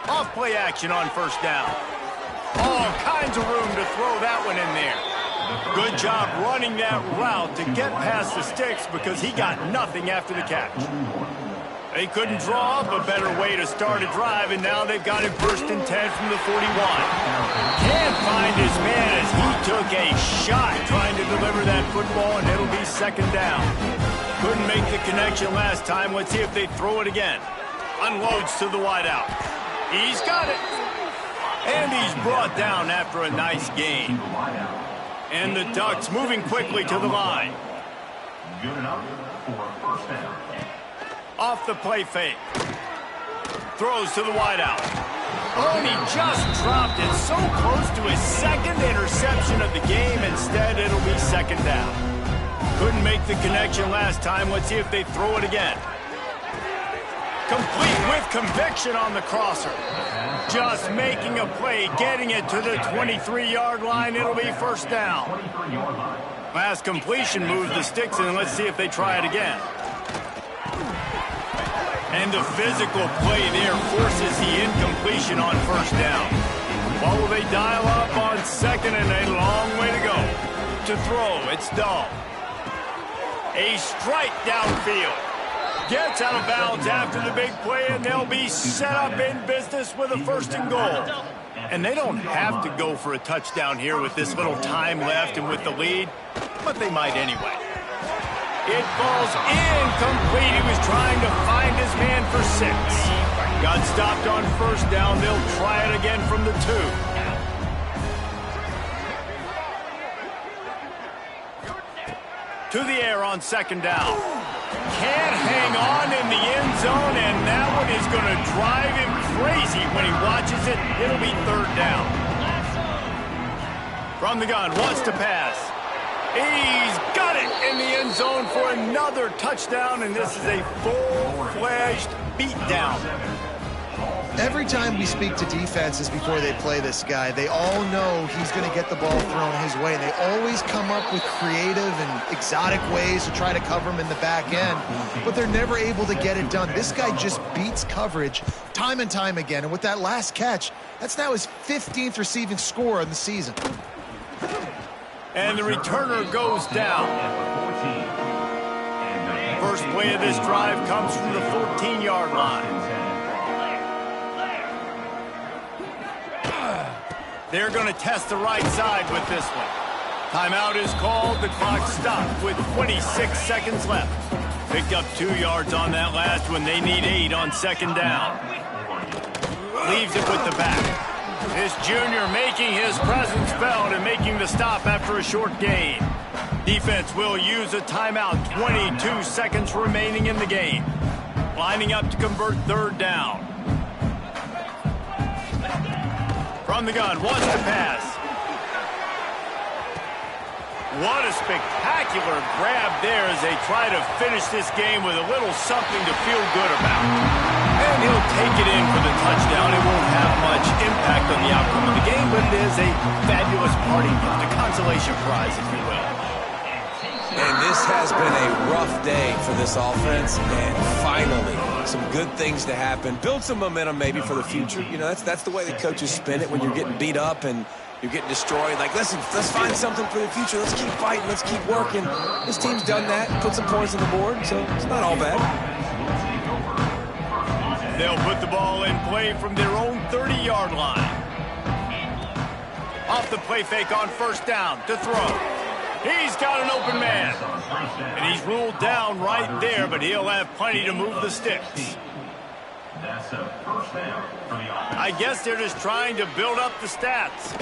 Off play action on first down. All kinds of room to throw that one in there. Good job running that route to get past the sticks because he got nothing after the catch. They couldn't draw up a better way to start a drive, and now they've got him 1st and 10 from the 41. Can't find his man as he took a shot trying to deliver that football, and it'll be second down. Couldn't make the connection last time. Let's see if they throw it again. Unloads to the wideout. He's got it. And he's brought down after a nice gain. And the Ducks moving quickly to the line. Good enough for a first down. Off the play fake. Throws to the wideout. Oh, and he just dropped it so close to his 2nd interception of the game. Instead, it'll be second down. Couldn't make the connection last time. Let's see if they throw it again. Complete with conviction on the crosser. Just making a play, getting it to the 23-yard line. It'll be first down. Last completion moves the sticks in. Let's see if they try it again. And the physical play there forces the incompletion on first down. What will they dial up on 2nd, and a long way to go. To throw, it's Dahl. A strike downfield. Gets out of bounds after the big play, and they'll be set up in business with a 1st and goal. And they don't have to go for a touchdown here with this little time left and with the lead, but they might anyway. It falls incomplete. He was trying to find his man for 6. Got stopped on first down. They'll try it again from the 2. To the air on second down. Can't hang on in the end zone, and that one is going to drive him crazy when he watches it. It'll be third down. From the gun, wants to pass. He's got it in the end zone for another touchdown, and this is a full-fledged beatdown. Every time we speak to defenses before they play this guy, they all know he's going to get the ball thrown his way. And they always come up with creative and exotic ways to try to cover him in the back end, but they're never able to get it done. This guy just beats coverage time and time again. And with that last catch, that's now his 15th receiving score of the season. And the returner goes down. First play of this drive comes from the 14-yard line. They're going to test the right side with this one. Timeout is called. The clock stopped with 26 seconds left. Picked up 2 yards on that last one. They need 8 on second down. Leaves it with the back. This junior making his presence felt and making the stop after a short gain. Defense will use a timeout. 22 seconds remaining in the game. Lining up to convert third down. From the gun, wants to pass. What a spectacular grab there as they try to finish this game with a little something to feel good about. And he'll take it in for the touchdown. It won't have much impact on the outcome of the game, but it is a fabulous parting gift, a consolation prize, if you will. And this has been a rough day for this offense, and finally some good things to happen. Build some momentum maybe for the future. You know, that's the way the coaches spin it when you're getting beat up and you're getting destroyed. Like, listen, let's find something for the future. Let's keep fighting. Let's keep working. This team's done that, put some points on the board, so it's not all bad. They'll put the ball in play from their own 30-yard line. Off the play fake on first down to throw. He's got an open man. And he's ruled down right there, but he'll have plenty to move the sticks. I guess they're just trying to build up the stats.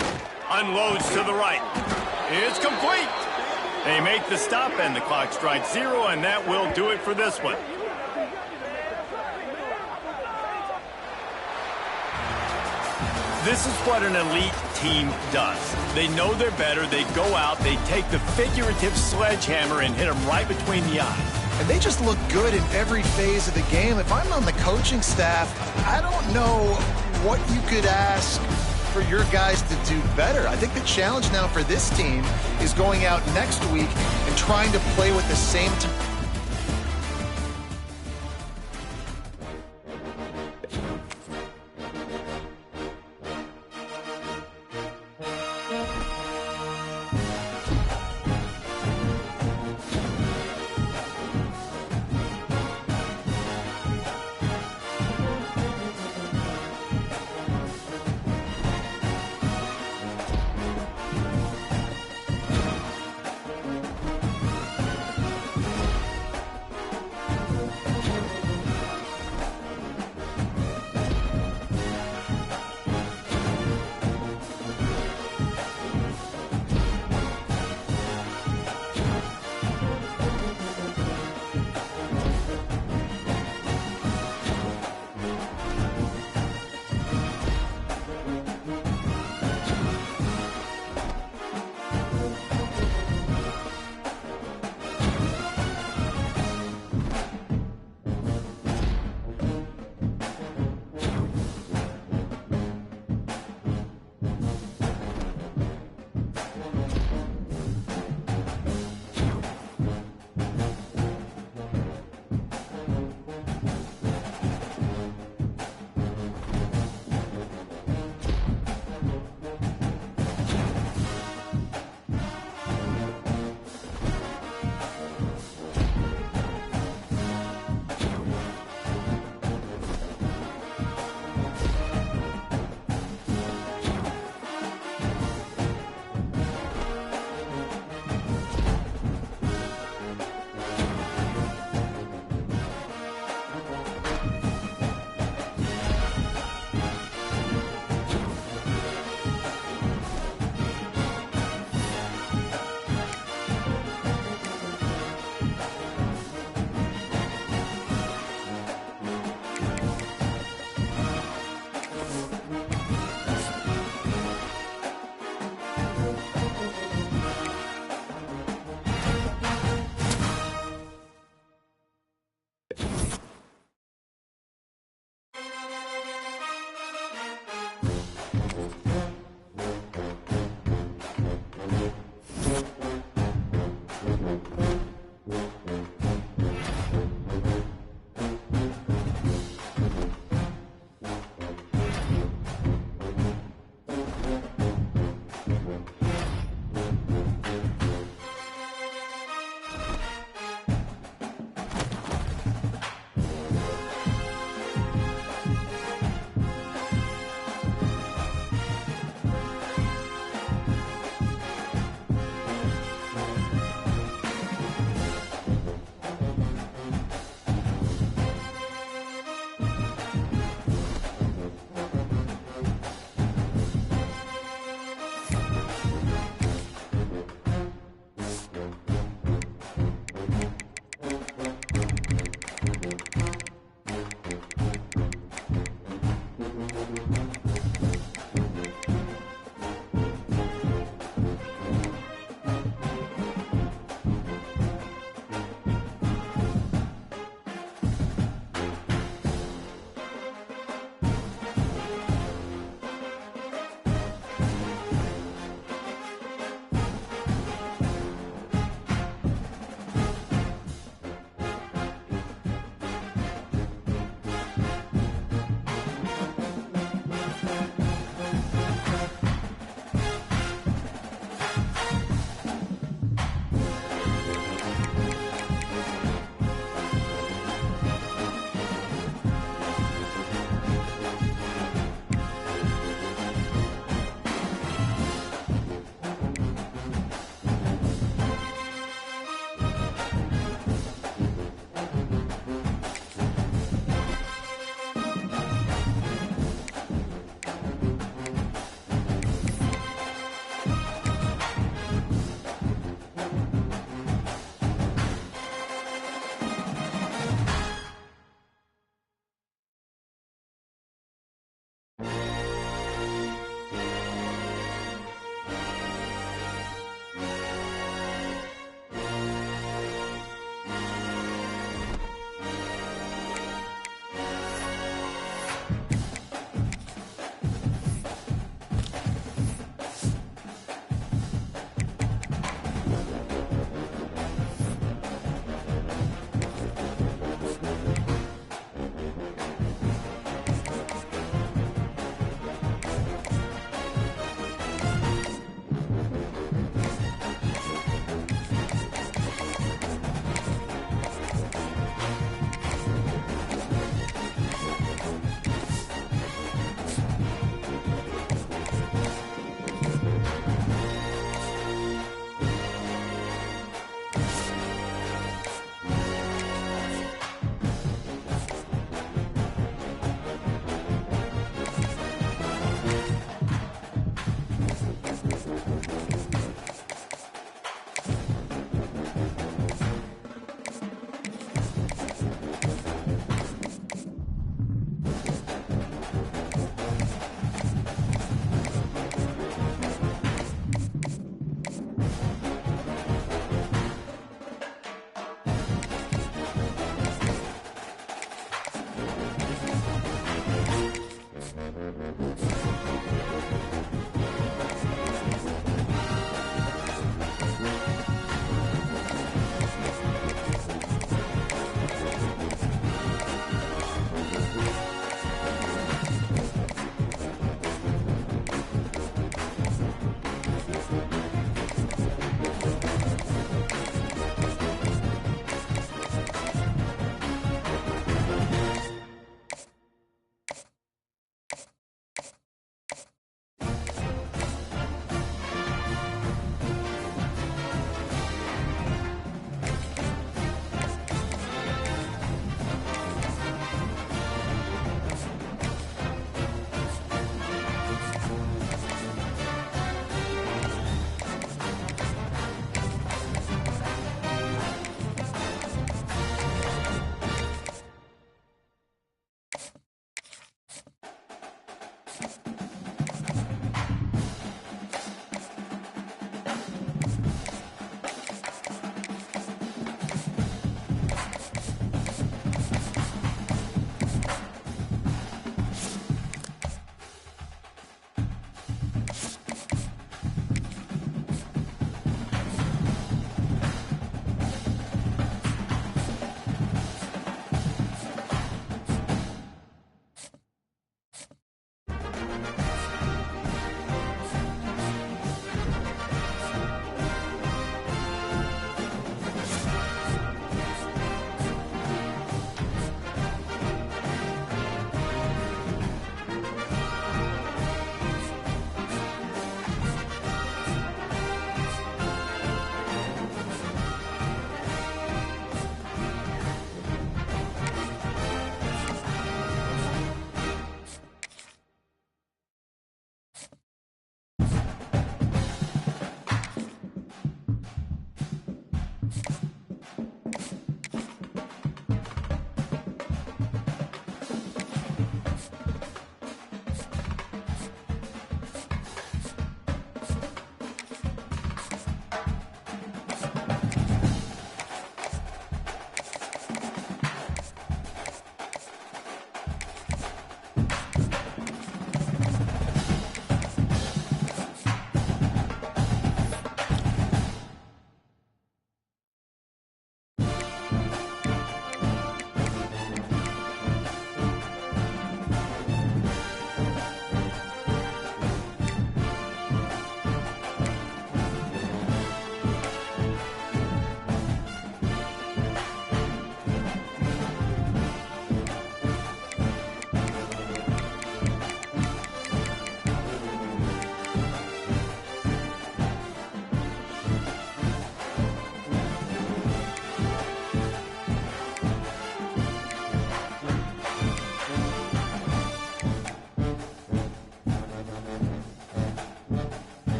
Unloads to the right. It's complete. They make the stop, and the clock strikes 0, and that will do it for this one. This is what an elite team does. They know they're better. They go out. They take the figurative sledgehammer and hit them right between the eyes. And they just look good in every phase of the game. If I'm on the coaching staff, I don't know what you could ask for your guys to do better. I think the challenge now for this team is going out next week and trying to play with the same team.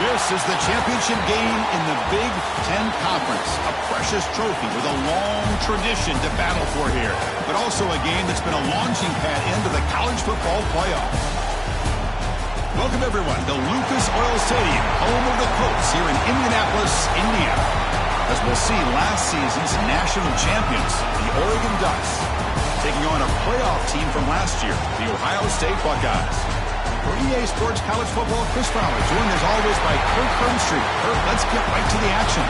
This is the championship game in the Big Ten Conference. A precious trophy with a long tradition to battle for here. But also a game that's been a launching pad into the college football playoff. Welcome, everyone, to Lucas Oil Stadium, home of the Colts here in Indianapolis, Indiana. As we'll see, last season's national champions, the Oregon Ducks, taking on a playoff team from last year, the Ohio State Buckeyes. For EA Sports College Football, Chris Fowler, joined as always by Kirk Herbstreit. Kirk, let's get right to the action.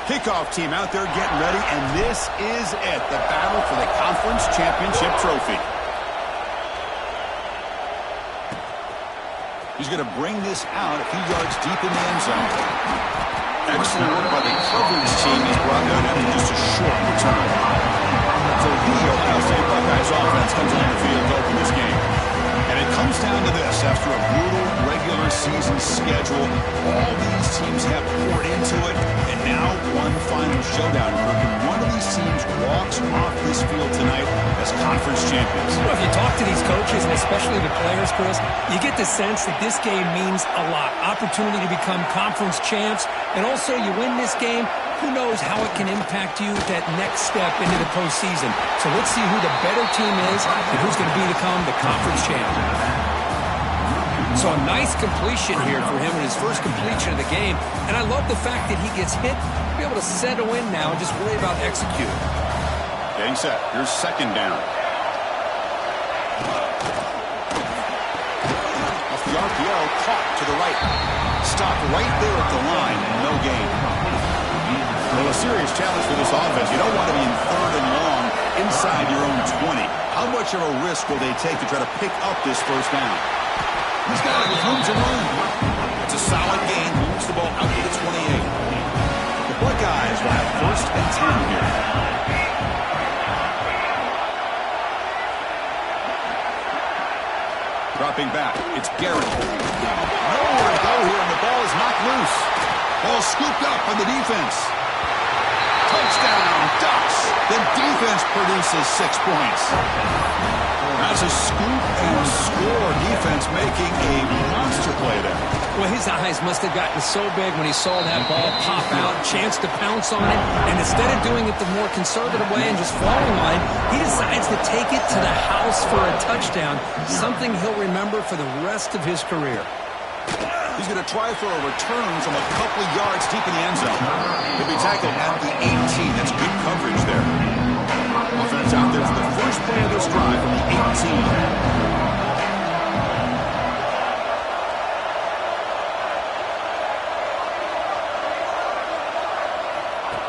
Kickoff team out there getting ready, and this is it, the battle for the conference championship trophy. He's going to bring this out a few yards deep in the end zone. Excellent work by the coverage team. He's brought that in just a short return. So the Ohio State Buckeyes offense comes on the field to open this game. And it comes down to this. After a brutal regular season schedule, all these teams have poured into it, and now one final showdown. And one of these teams walks off this field tonight as conference champions. Well, if you talk to these coaches, and especially the players, Chris, you get the sense that this game means a lot. Opportunity to become conference champs, and also you win this game, who knows how it can impact you that next step into the postseason. So let's see who the better team is and who's going to become the conference champ. So a nice completion here for him in his first completion of the game. And I love the fact that he gets hit, be able to settle in now and just worry about executing. Getting set. Here's second down. Off the RPO, caught to the right. Stopped right there at the line. No gain. Well, a serious challenge for this offense. You don't want to be in third and long inside your own 20. How much of a risk will they take to try to pick up this first down? He's got it with room to run. It's a solid gain. Moves the ball out to the 28. The Buckeyes will have first and 10 here. Dropping back. It's Garrett. Nowhere to go here, and the ball is knocked loose. Ball scooped up on the defense. Touchdown, Ducks. The defense produces 6 points. That's a scoop and score. Defense making a monster play there. Well, his eyes must have gotten so big when he saw that ball pop out, chance to pounce on it, and instead of doing it the more conservative way and just falling line, he decides to take it to the house for a touchdown, something he'll remember for the rest of his career. He's going to try for a return from a couple of yards deep in the end zone. He'll be tackled at the 18. That's good coverage there. Offense out there for the first play of this drive from the 18.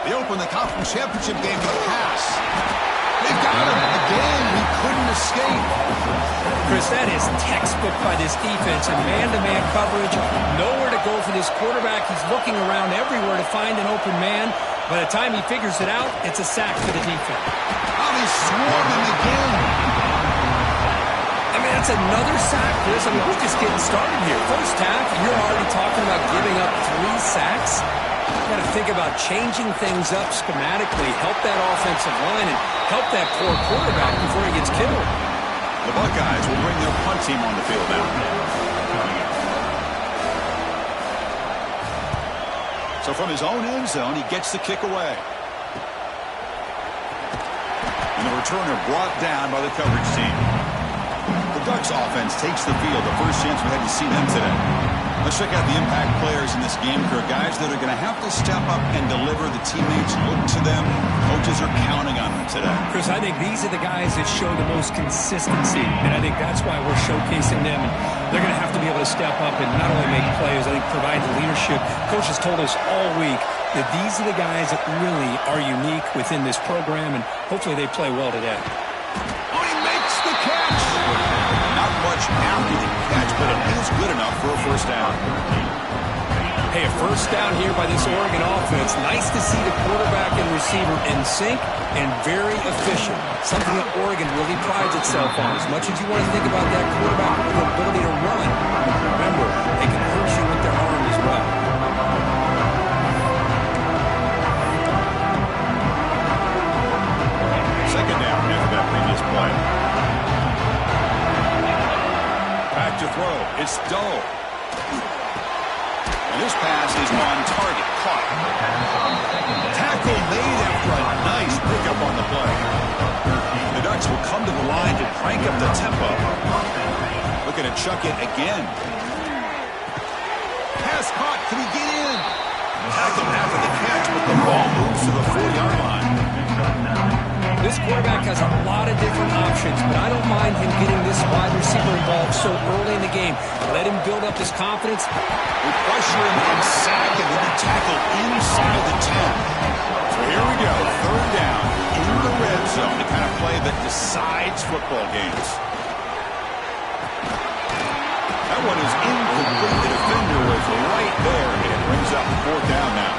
They open the conference championship game with a pass. They've got him. Again, he couldn't escape. Chris, that is textbook by this defense and man-to-man coverage. Nowhere to go for this quarterback. He's looking around everywhere to find an open man. By the time he figures it out, it's a sack for the defense. Oh, he's swarming again. I mean, that's another sack, Chris. I mean, we're just getting started here. First half, you're already talking about giving up 3 sacks. You've got to think about changing things up schematically, help that offensive line, and help that poor quarterback before he gets killed. The Buckeyes will bring their punt team on the field now. So from his own end zone, he gets the kick away. And the returner brought down by the coverage team. The Ducks offense takes the field, the first chance we had to see them today. Let's check out the impact players in this game, Kirk. Guys that are going to have to step up and deliver. The teammates look to them. Coaches are counting on them today. Chris, I think these are the guys that show the most consistency, and I think that's why we're showcasing them. And they're going to have to be able to step up and not only make plays, I think provide the leadership. Coaches told us all week that these are the guys that really are unique within this program, and hopefully they play well today. Oh, he makes the catch! Not much after the catch, but it is good enough for a first down. Hey, a first down here by this Oregon offense. Nice to see the quarterback and receiver in sync and very efficient. Something that Oregon really prides itself on. As much as you want to think about that quarterback with the ability to run, remember, they can hurt you with their arm as well. Second down after that previous play. Back to throw. It's Doe. And this pass is on target. Caught. Tackle made after a nice pickup on the play. The Ducks will come to the line to crank up the tempo. Looking to chuck it again. Pass caught. Can he get in? Tackle after the catch, but the ball moves to the 40-yard line. This quarterback has a lot of different options, but I don't mind him getting this wide receiver involved so early in the game. Let him build up his confidence. We pressure him and sack him with the tackle inside the 10. So here we go, third down in the red zone, the kind of play that decides football games. That one is incomplete. The defender was right there, and it brings up fourth down now.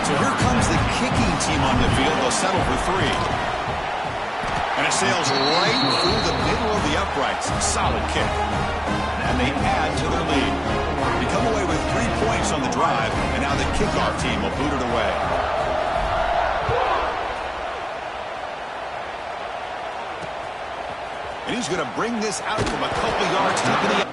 So here comes the kicking team on the field. They'll settle for 3. And it sails right through the middle of the uprights. Solid kick. And they add to their lead. They come away with 3 points on the drive, and now the kickoff team will boot it away. And he's going to bring this out from a couple yards deep in the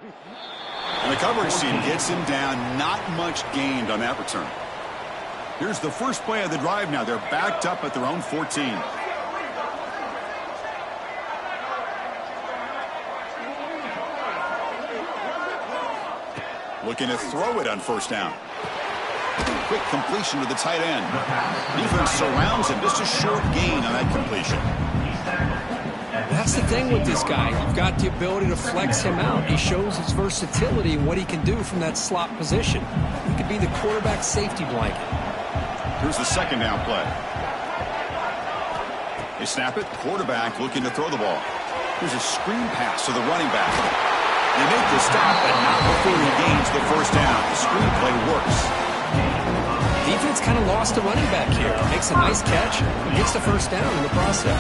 And the coverage team gets him down. Not much gained on that return. Here's the first play of the drive now. They're backed up at their own 14. Looking to throw it on first down. Quick completion to the tight end. Defense surrounds him. Just a short gain on that completion. That's the thing with this guy. You've got the ability to flex him out. He shows his versatility and what he can do from that slot position. He could be the quarterback safety blanket. Here's the second down play. They snap it. Quarterback looking to throw the ball. Here's a screen pass to the running back. They make the stop, but not before he gains the first down. The screen play works. Defense kind of lost a running back here. Makes a nice catch and gets the first down in the process.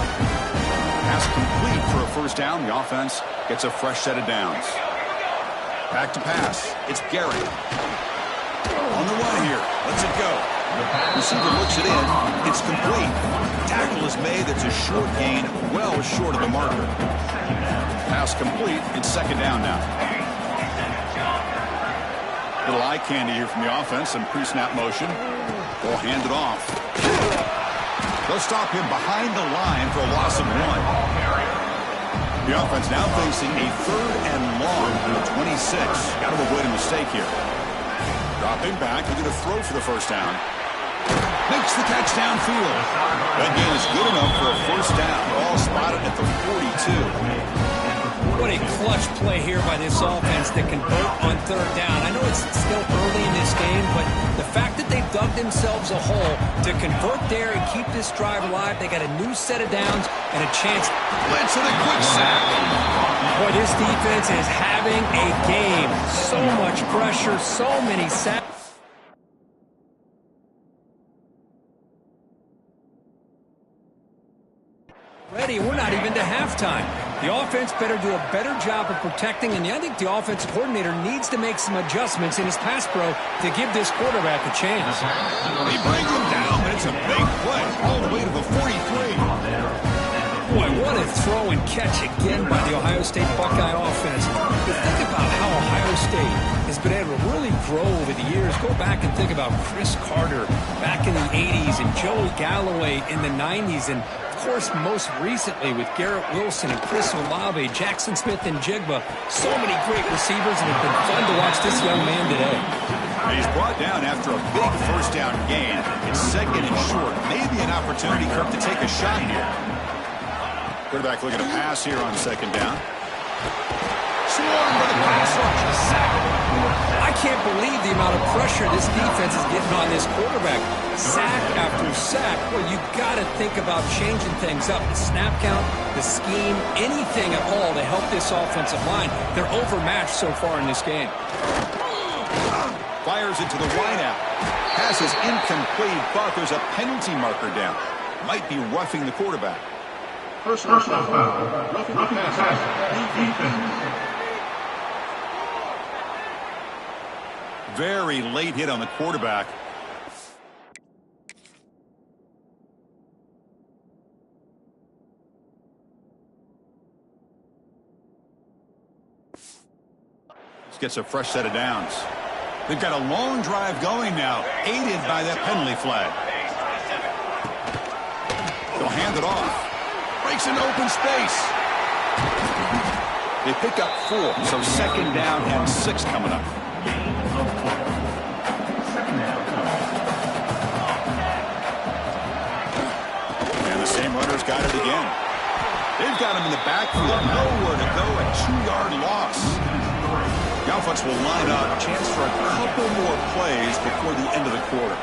Pass complete for a first down. The offense gets a fresh set of downs. Back to pass. It's Garrett. On the run here. Lets it go. Receiver looks it in. It's complete. Tackle is made. That's a short gain, well short of the marker. Pass complete. It's second down now. Little eye candy here from the offense. Some pre-snap motion. Ball handed off. They'll stop him behind the line for a loss of 1. The offense now facing a third and long from the 26. Got to avoid a mistake here. Dropping back. They're going to throw for the first down. Makes the catch downfield. That gain is good enough for a first down. All spotted at the 42. What a clutch play here by this offense to convert on third down. I know it's still early in this game, but the fact that they've dug themselves a hole to convert there and keep this drive alive, they got a new set of downs and a chance. Blitz and a quick sack. Boy, this defense is having a game. So much pressure, so many sacks. Ready, we're not even to halftime. The offense better do a better job of protecting, and I think the offensive coordinator needs to make some adjustments in his pass pro to give this quarterback a chance. They break him down, but it's a big play all the way to the 43. Boy, what a throw and catch again by the Ohio State Buckeye offense. But think about how Ohio State has been able to really grow over the years. Go back and think about Chris Carter back in the 80s and Joey Galloway in the 90s, and of course, most recently with Garrett Wilson and Chris Olave, Jackson Smith and Jigba. So many great receivers, and it's been fun to watch this young man today. He's brought down after a big first down gain. It's second and short. Maybe an opportunity, Kirk, to take a shot here. Quarterback looking to pass here on second down. Swarmed by the pass rush. Sack. I can't believe the amount of pressure this defense is getting on this quarterback. Sack after sack. Well, you got to think about changing things up. The snap count, the scheme, anything at all to help this offensive line. They're overmatched so far in this game. Fires into the wideout. Pass is incomplete, but there's a penalty marker down. Might be roughing the quarterback. Personal foul. Roughing the passer. Very late hit on the quarterback. This gets a fresh set of downs. They've got a long drive going now, aided by that penalty flag. They'll hand it off. Breaks into open space. They pick up 4, so second down and 6 coming up. And the same runners got it again. They've got him in the backfield. Nowhere to go. A 2-yard loss. The offense will line up. Chance for a couple more plays before the end of the quarter.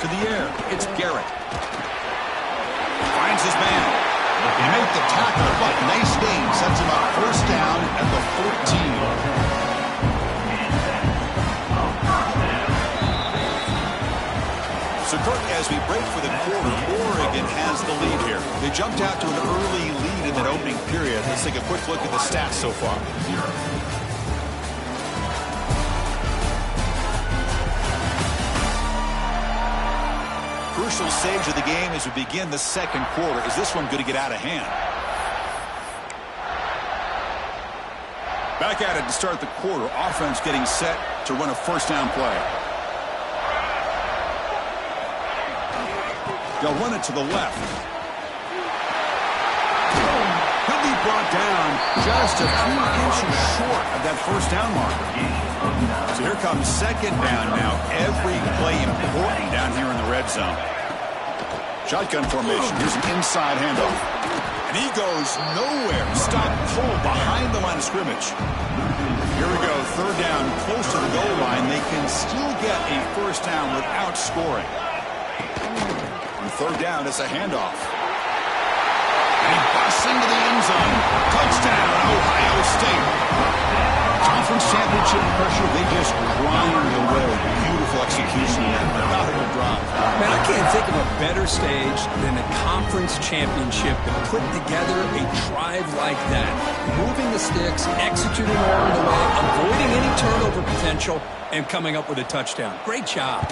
To the air. It's Garrett. Finds his man. He made the tackle, but nice gain. Sets him up first down at the 14. So, Kirk, as we break for the quarter, Oregon has the lead here. They jumped out to an early lead in that opening period. Let's take a quick look at the stats so far. Crucial stage of the game as we begin the second quarter. Is this one going to get out of hand? Back at it to start the quarter. Offense getting set to run a first down play. They'll run it to the left. He'll be brought down just a few inches short of that first down marker. So here comes second down now. Every play important down here in the red zone. Shotgun formation. Here's an inside handoff. And he goes nowhere. Stop pull behind the line of scrimmage. Here we go. Third down close to the goal line. They can still get a first down without scoring. And third down is a handoff. And he busts into the end zone. Touchdown, Ohio State. Conference championship pressure, they just grind away. Beautiful execution and methodical drive. Man, I can't think of a better stage than a conference championship to put together a drive like that. Moving the sticks, executing along the way, avoiding any turnover potential, and coming up with a touchdown. Great job.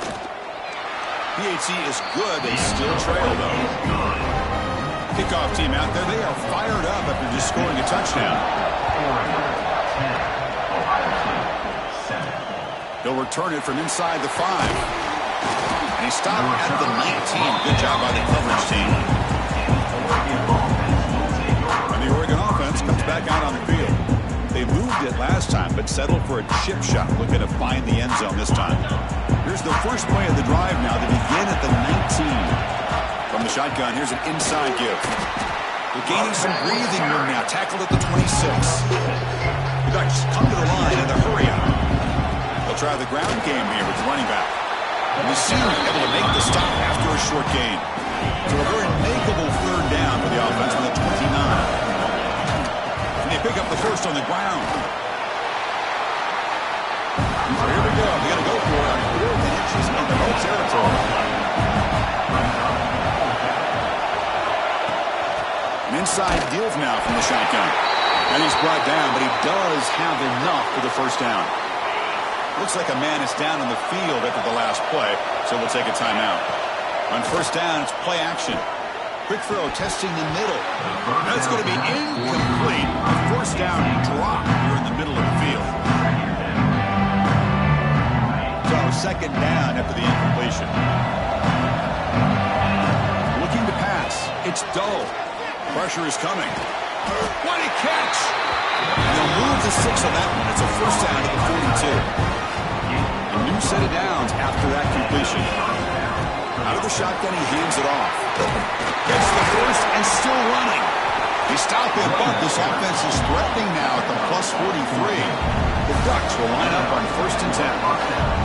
PHC is good. They still trail, though. Kickoff team out there. They are fired up after just scoring a touchdown. They'll return it from inside the 5. And he stopped at the 19. Good job by the coverage team. And the Oregon offense comes back out on the field. They moved it last time, but settled for a chip shot, looking to find the end zone this time. Here's the first play of the drive now. They begin at the 19. From the shotgun, here's an inside give. They're gaining some breathing room now. Tackled at the 26. The Ducks come to the line in the hurry up. They'll try the ground game here with the running back. And the senior able to make the stop after a short gain. So a very makeable third down for the offense from the 29. And they pick up the first on the ground. So here we go. They got to go for it on 4th and inches in the home territory. An inside give now from the shotgun. And he's brought down, but he does have enough for the first down. Looks like a man is down on the field after the last play, so we'll take a timeout. On first down, it's play action. Quick throw, testing the middle. That's going to be incomplete. A first down drop here in the middle of the field. So second down after the incompletion. Looking to pass. It's Doe. Pressure is coming. What a catch! They'll move the 6 on that one. It's a first down at the 42. A new set of downs after that completion. Out of the shotgun, he hands it off. Gets the first and still running. They stop him, but this offense is threatening now at the plus 43. The Ducks will line up on 1st and 10.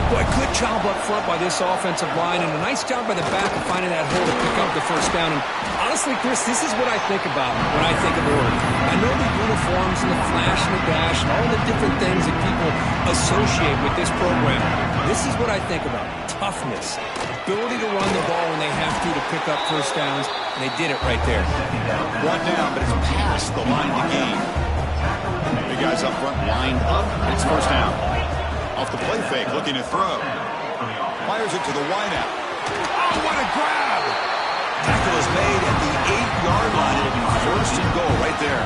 Boy, good job up front by this offensive line, and a nice job by the back of finding that hole to pick up the first down. And honestly, Chris, this is what I think about when I think of Oregon. I know the uniforms and the flash and the dash and all the different things that people associate with this program. This is what I think about. Toughness. Ability to run the ball when they have to pick up first downs, and they did it right there. Brought down, but it's past the line to gain. Big guys up front lined up. It's first down. Off the play fake, looking to throw. Fires it to the wideout. Oh, what a grab! Tackle is made at the 8-yard line. It'll be first and goal right there.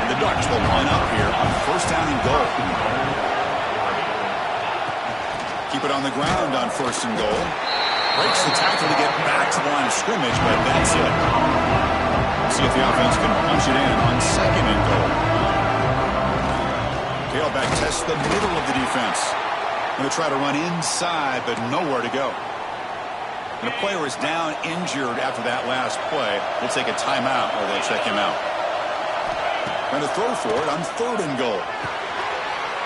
And the Ducks will line up here on first down and goal. Keep it on the ground on first and goal. Breaks the tackle to get back to the line of scrimmage, but that's it. See if the offense can punch it in on second and goal. Tailback tests the middle of the defense. Going to try to run inside, but nowhere to go. And the player is down injured after that last play. We'll take a timeout or they'll check him out. Going to throw for it on third and goal.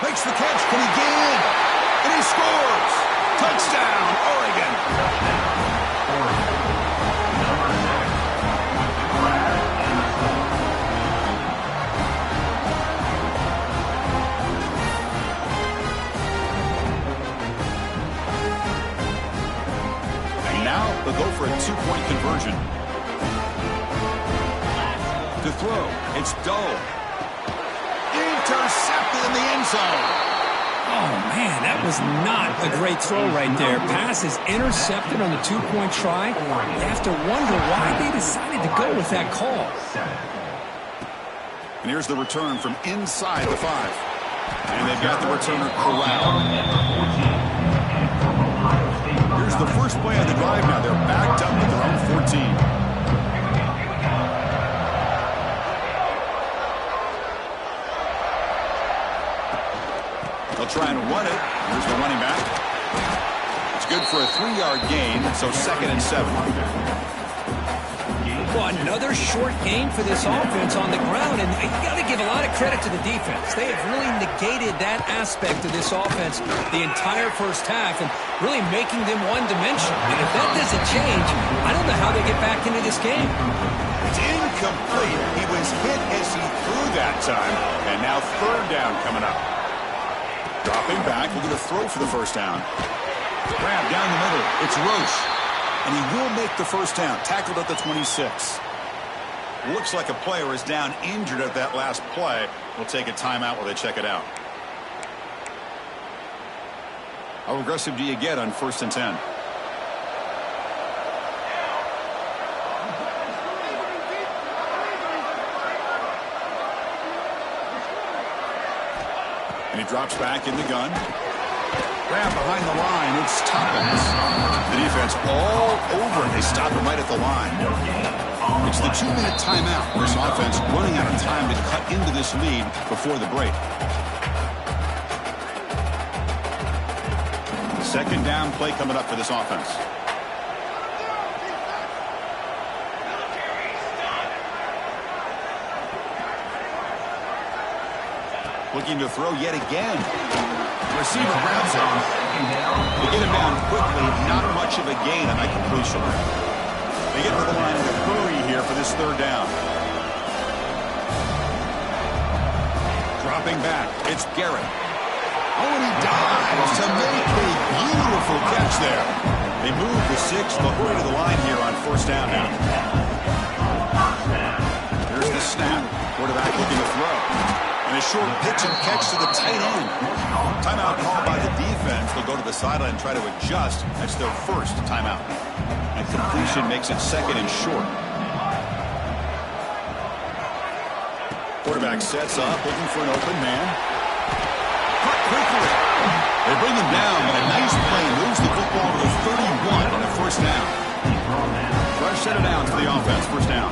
Makes the catch. Can he get in? And he scores! Touchdown, Oregon! And now they'll go for a 2-point conversion. To throw, it's Doe. Intercepted in the end zone. Oh, man, that was not a great throw right there. Pass is intercepted on the 2-point try. You have to wonder why they decided to go with that call. And here's the return from inside the 5. And they've got the returner corralled. Here's the first play on the drive now. They're backed up at their own 14. They'll try and run it. Here's the running back. It's good for a 3-yard gain, so 2nd and 7. Well, another short game for this offense on the ground, and you got to give a lot of credit to the defense. They have really negated that aspect of this offense the entire first half and really making them one-dimensional. And if that doesn't change, I don't know how they get back into this game. It's incomplete. He was hit as he threw that time, and now 3rd down coming up. Dropping back, looking to throw for the first down. Grab down the middle. It's Roche. And he will make the first down. Tackled at the 26. Looks like a player is down injured at that last play. We'll take a timeout while they check it out. How aggressive do you get on 1st and 10? And he drops back in the gun. Grab behind the line. It's Toppins. The defense all over. They stop him right at the line. It's the 2-minute timeout. This offense running out of time to cut into this lead before the break. 2nd down play coming up for this offense. Looking to throw yet again. Receiver grabs it. They get him down quickly. Not much of a gain on that completion. They get to the line in a hurry here for this 3rd down. Dropping back. It's Garrett. Oh, and he dives to make a beautiful catch there. They move the 6. They'll hurry to the line here on 1st down now. Here's the snap. Quarterback looking to throw. And a short pitch and catch to the tight end. Timeout called by the defense. They'll go to the sideline and try to adjust. That's their first timeout. And completion makes it 2nd and short. Quarterback sets up, looking for an open man. Cut quickly. They bring him down, but a nice play moves the football to the 31 on a 1st down. Fresh set of downs for the offense. 1st down.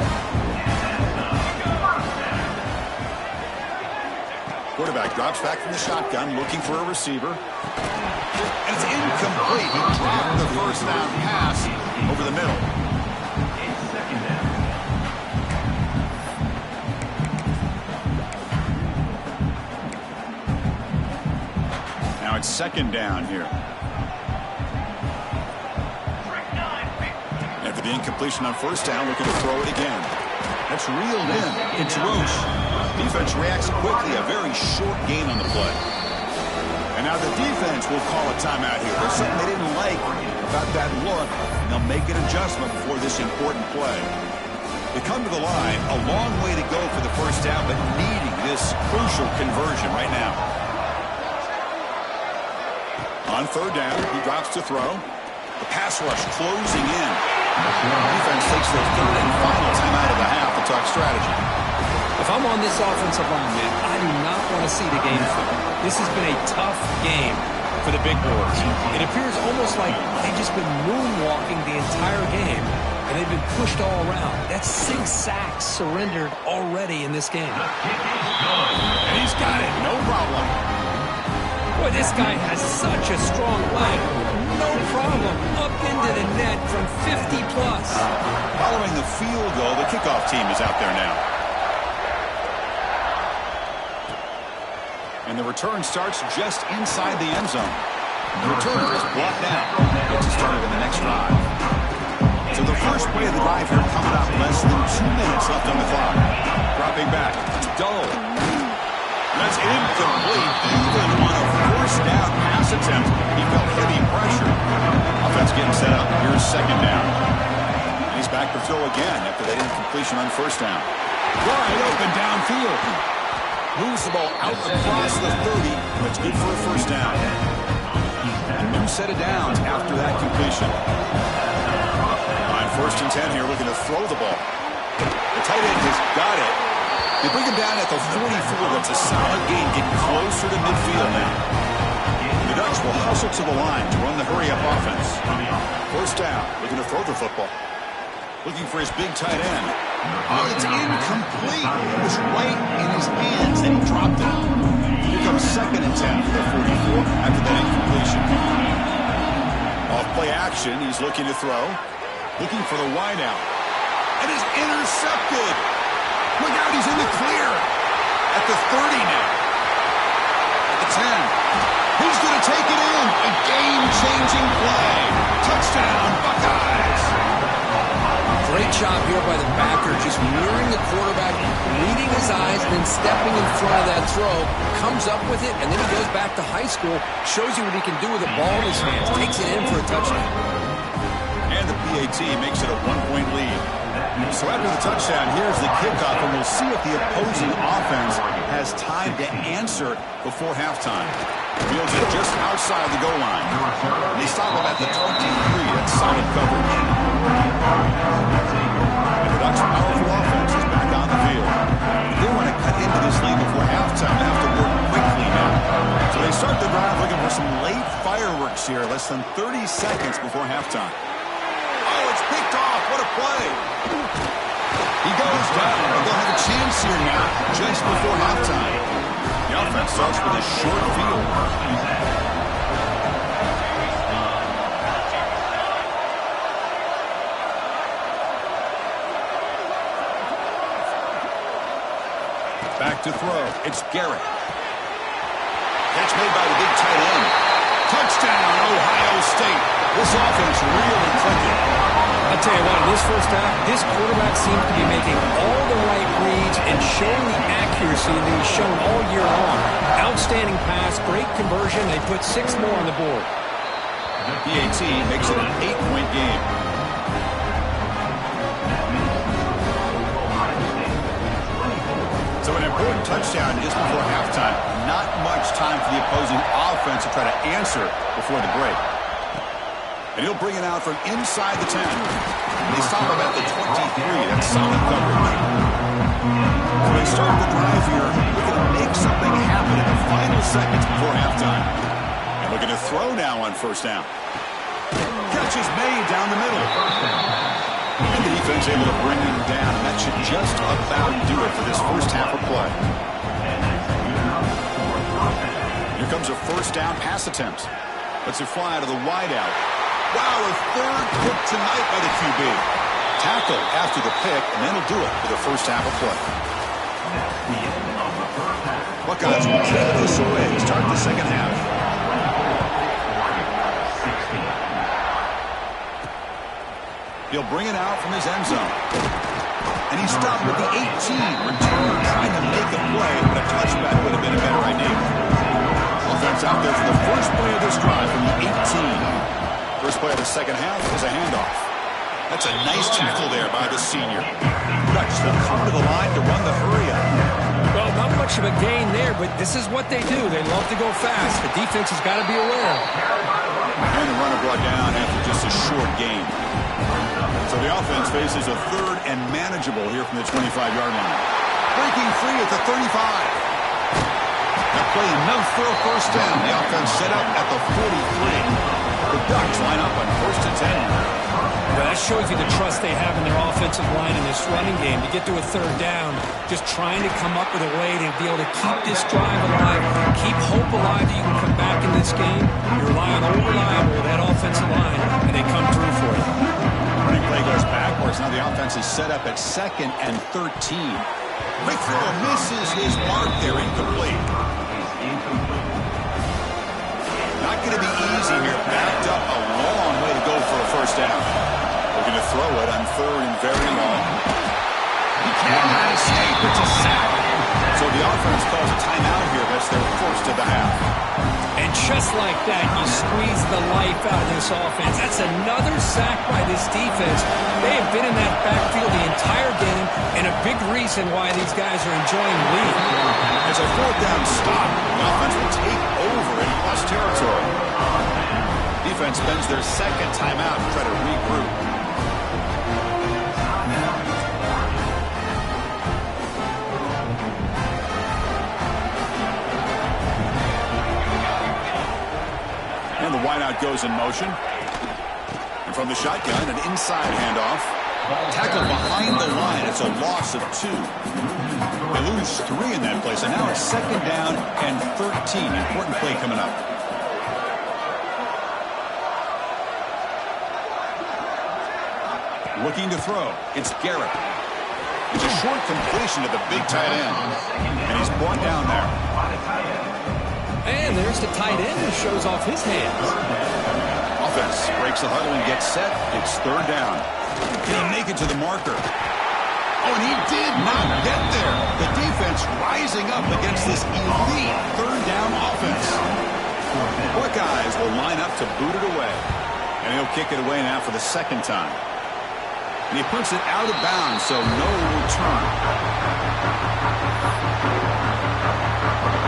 Quarterback drops back from the shotgun, looking for a receiver. And it's incomplete. He dropped the 1st down pass over the middle. Now it's 2nd down here. After the incompletion on 1st down, looking to throw it again. That's reeled in. It's Roche. Defense reacts quickly. A very short gain on the play. And now the defense will call a timeout here. There's something they didn't like about that look. And they'll make an adjustment before this important play. They come to the line. A long way to go for the 1st down, but needing this crucial conversion right now. On 3rd down, he drops to throw. The pass rush closing in. Defense takes their 3rd and final timeout of the half to talk strategy. If I'm on this offensive line, man, I do not want to see the game film. This has been a tough game for the big boys. It appears almost like they've just been moonwalking the entire game, and they've been pushed all around. That's 6 sacks surrendered already in this game. And he's got it, no problem. Boy, this guy has such a strong leg. No problem. Up into the net from 50+. Following the field goal, the kickoff team is out there now. And the return starts just inside the end zone. The returner is blocked out. Gets started in the next drive. So the first play of the drive here coming up. Less than 2 minutes left on the clock. Dropping back. It's Dole. That's incomplete. Even on a 1st down pass attempt, he felt heavy pressure. Offense getting set up. Here's 2nd down. And he's back to throw again after that incompletion on 1st down. Wide open downfield. Moves the ball out across the 30. That's good for a 1st down. A new set of downs after that completion. On 1st and 10 here, looking to throw the ball. The tight end has got it. They bring him down at the 44. That's a solid gain, getting closer to midfield now. The Ducks will hustle to the line to run the hurry-up offense. First down, looking to throw the football. Looking for his big tight end. Oh, it's incomplete. It was right in his hands, then he dropped it. Here comes 2nd and 10 for the 44 after that incompletion. Off play action, he's looking to throw. Looking for the wideout. And is intercepted. Look out, he's in the clear. At the 30 now. At the 10. Who's going to take it in? A game-changing play. Touchdown, Buckeyes. Great job here by the backer, just mirroring the quarterback, reading his eyes, and then stepping in front of that throw. Comes up with it, and then he goes back to high school, shows you what he can do with the ball in his hands, takes it in for a touchdown. And the PAT makes it a 1-point lead. So after the touchdown, here's the kickoff, and we'll see if the opposing offense has time to answer before halftime. Fields it just outside the goal line. They stop him at the 23. That's solid coverage. And the Ducks' powerful offense is back on the field. They want to cut into this lead before halftime. They have to work quickly now. So they start the drive looking for some late fireworks here, less than 30 seconds before halftime. Oh, it's picked off. What a play. He goes down, but they'll have a chance here now, just before halftime. The offense starts with a short field. Back to throw. It's Garrett. Catch made by the big tight end. Touchdown, Ohio State. This offense really clicking. I'll tell you what, in this first half, this quarterback seems to be making all the right reads and showing the accuracy that he's shown all year long. Outstanding pass, great conversion. They put 6 more on the board. PAT makes it an 8-point game. So an important touchdown just before halftime. Not much time for the opposing offense to try to answer before the break. And he'll bring it out from inside the 10. They stop him at the 23. That's solid coverage. So they start the drive here, looking to make something happen in the final seconds before halftime. And looking to throw now on first down. Catch is made down the middle. And the defense able to bring him down. And that should just about do it for this first half of play. Here comes a first down pass attempt. Let's it fly out of the wideout. Wow, a third pick tonight by the QB. Tackle after the pick, and then he'll do it for the first half of play. Buckeyes will take this away to start the second half. He'll bring it out from his end zone. And he's stopped with the 18. Return trying to make a play, but a touchback would have been a better idea. Offense out there for the first play of this drive from the 18. First play of the second half is a handoff. That's a nice tackle there by the senior. Ducks will come to the line to run the hurry-up. Well, not much of a gain there, but this is what they do. They love to go fast. The defense has got to be aware. And the runner brought down after just a short gain. So the offense faces a third and manageable here from the 25-yard line. Breaking free at the 35. That play enough for a first down. The offense set up at the 43. The Ducks line up on 1st and 10. Well, that shows you the trust they have in their offensive line in this running game. To get to a third down, just trying to come up with a way to be able to keep this drive alive, keep hope alive that you can come back in this game. You rely on unreliable that offensive line, and they come through for you. Running play goes backwards. Now the offense is set up at 2nd and 13. Quick throw misses his mark there, incomplete. Not going to be easy here. Backed up a long way to go for a first down. Looking to throw it on 3rd and very long. He cannot escape. It's a sack. So the offense calls a timeout here. That's their first of the half. And just like that, you squeeze the life out of this offense. That's another sack by this defense. They have been in that backfield the entire game, and a big reason why these guys are enjoying the lead. It's a 4th down stop. The offense will take over in plus territory. Defense spends their second timeout to try to regroup. wideout goes in motion. And from the shotgun, an inside handoff. Tackled behind the line. It's a loss of 2. They lose 3 in that play, so now it's second down and 13. Important play coming up. Looking to throw. It's Garrett. It's a short completion to the big tight end. And he's brought down there. And there's the tight end who shows off his hands. Offense breaks the huddle and gets set. It's third down. Can he make it to the marker? Oh, and he did not get there. The defense rising up against this elite third down offense. Buckeyes will line up to boot it away. And he'll kick it away now for the second time. And he puts it out of bounds, so no return.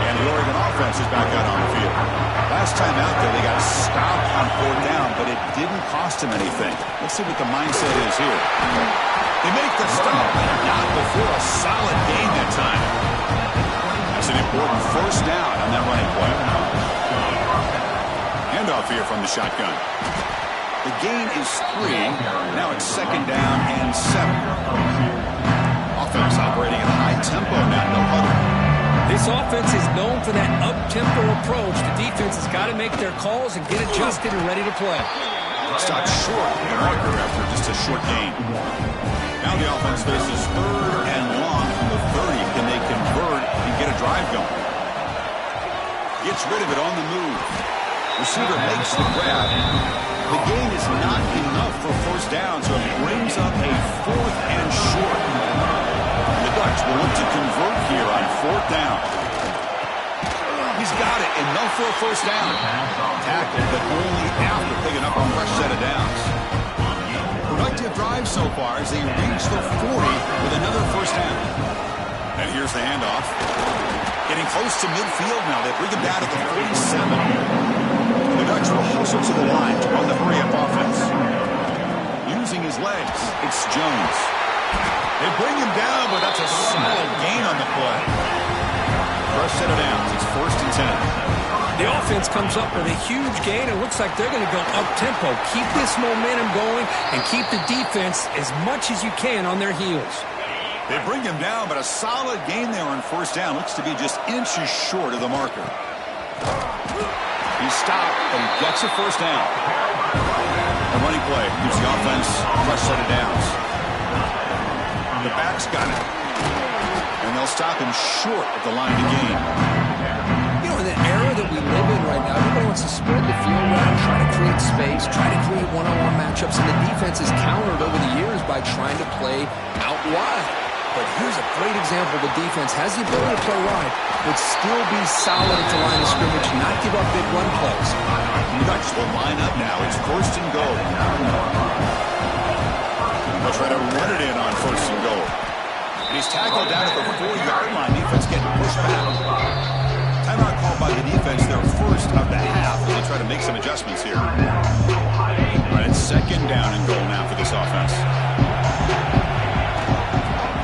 And the Oregon offense is back out on the field. Last time out there, they got a stop on fourth down, but it didn't cost him anything. Let's see what the mindset is here. They make the stop, but not before a solid gain that time. That's an important first down on that running play. Handoff here from the shotgun. The gain is 3. Now it's second down and 7. Offense operating at a high tempo now, no huddle. This offense is known for that up-tempo approach. The defense has got to make their calls and get adjusted and ready to play. Stopped short of the marker after just a short gain. Now the offense faces third and long from the 30. Can they convert and get a drive going? Gets rid of it on the move. Receiver makes the grab. The gain is not enough for first down, so it brings up a fourth and short. The Ducks will look to convert here on fourth down. He's got it, enough for a first down. Tackled, but only after picking up a fresh set of downs. Productive drive so far as they reach the 40 with another first down. And here's the handoff. Getting close to midfield now. They bring him down at the 47. The Ducks will hustle to the line to run the hurry-up offense. Using his legs, it's Jones. They bring him down, but that's a solid gain on the play. Fresh set of downs. It's first and 10. The offense comes up with a huge gain. It looks like they're going to go up-tempo. Keep this momentum going and keep the defense as much as you can on their heels. They bring him down, but a solid gain there on first down. Looks to be just inches short of the marker. He stopped and gets a first down. A running play gives the offense a fresh set of downs. The back's got it. And they'll stop him short at the line to gain. You know, in the era that we live in right now, everybody wants to spread the field around, try to create space, try to create one-on-one matchups, and the defense is countered over the years by trying to play out wide. But here's a great example. The defense has the ability to play wide, but still be solid at the line of scrimmage, not give up big run plays. The Ducks will line up now. It's first and goal. They'll try to run it in on first and goal. And he's tackled down at the 4-yard line. Defense getting pushed back. Timeout called by the defense, their first of the half, as they try to make some adjustments here. All right, it's second down and goal now for this offense.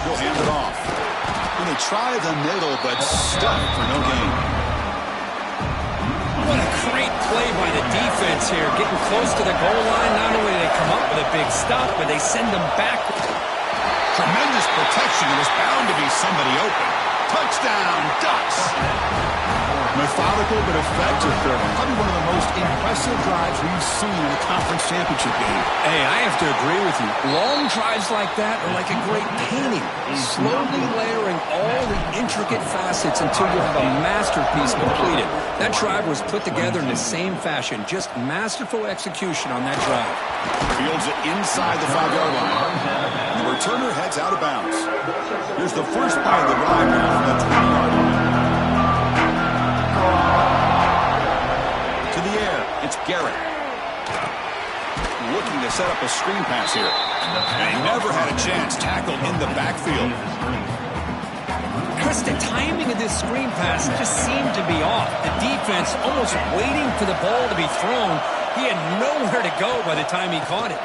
He'll hand it off. And they try the middle, but stuck for no gain. What a great play by the defense here. Getting close to the goal line. Not only do they come up with a big stop, but they send them back. Tremendous protection. There was bound to be somebody open. Touchdown, Ducks! Methodical but effective. Probably one of the most impressive drives we've seen in a conference championship game. Hey, I have to agree with you. Long drives like that are like a great painting. Slowly layering all the intricate facets until you have a masterpiece completed. That drive was put together in the same fashion. Just masterful execution on that drive. Fields it inside the 5-yard line. The returner heads out of bounds. Here's the first play of the drive now from the 20-yard line. To the air, it's Garrett. Looking to set up a screen pass here. And he never had a chance, tackled in the backfield. Chris, the timing of this screen pass just seemed to be off. The defense almost waiting for the ball to be thrown. He had nowhere to go by the time he caught it.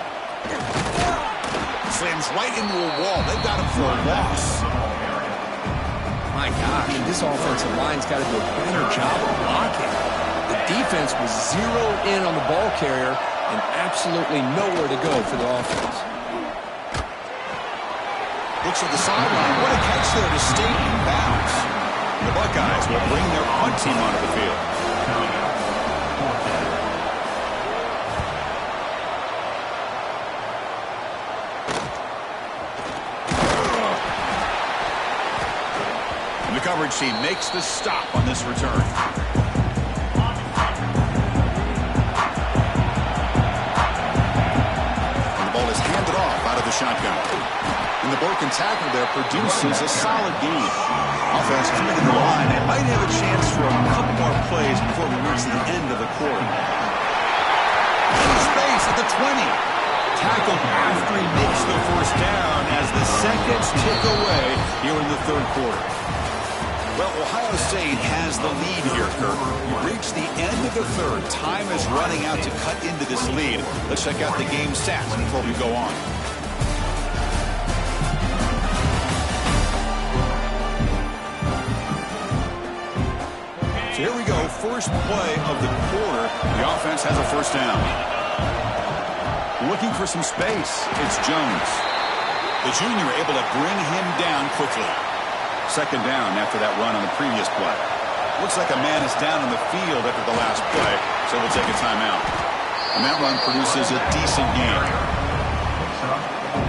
Slams right into a wall. They've got him for a loss. My gosh, this offensive line's got to do a better job of blocking. The defense was zeroed in on the ball carrier and absolutely nowhere to go for the offense. Looks at the sideline. What a catch there to stay in bounds. The Buckeyes will bring their punt team onto the field. And the coverage team makes the stop on this return. And the ball is handed off out of the shotgun. And the broken tackle there produces a solid gain. Offense coming to the line. They might have a chance for a couple more plays before we reach the end of the quarter. In space at the 20. Tackled after he makes the first down as the seconds tick away here in the third quarter. Well, Ohio State has the lead here, Kirk. We reach the end of the third. Time is running out to cut into this lead. Let's check out the game stats before we go on. So here we go. First play of the quarter. The offense has a first down. Looking for some space. It's Jones. The junior able to bring him down quickly. Second down after that run on the previous play. Looks like a man is down on the field after the last play, so we'll take a timeout. And that run produces a decent gain.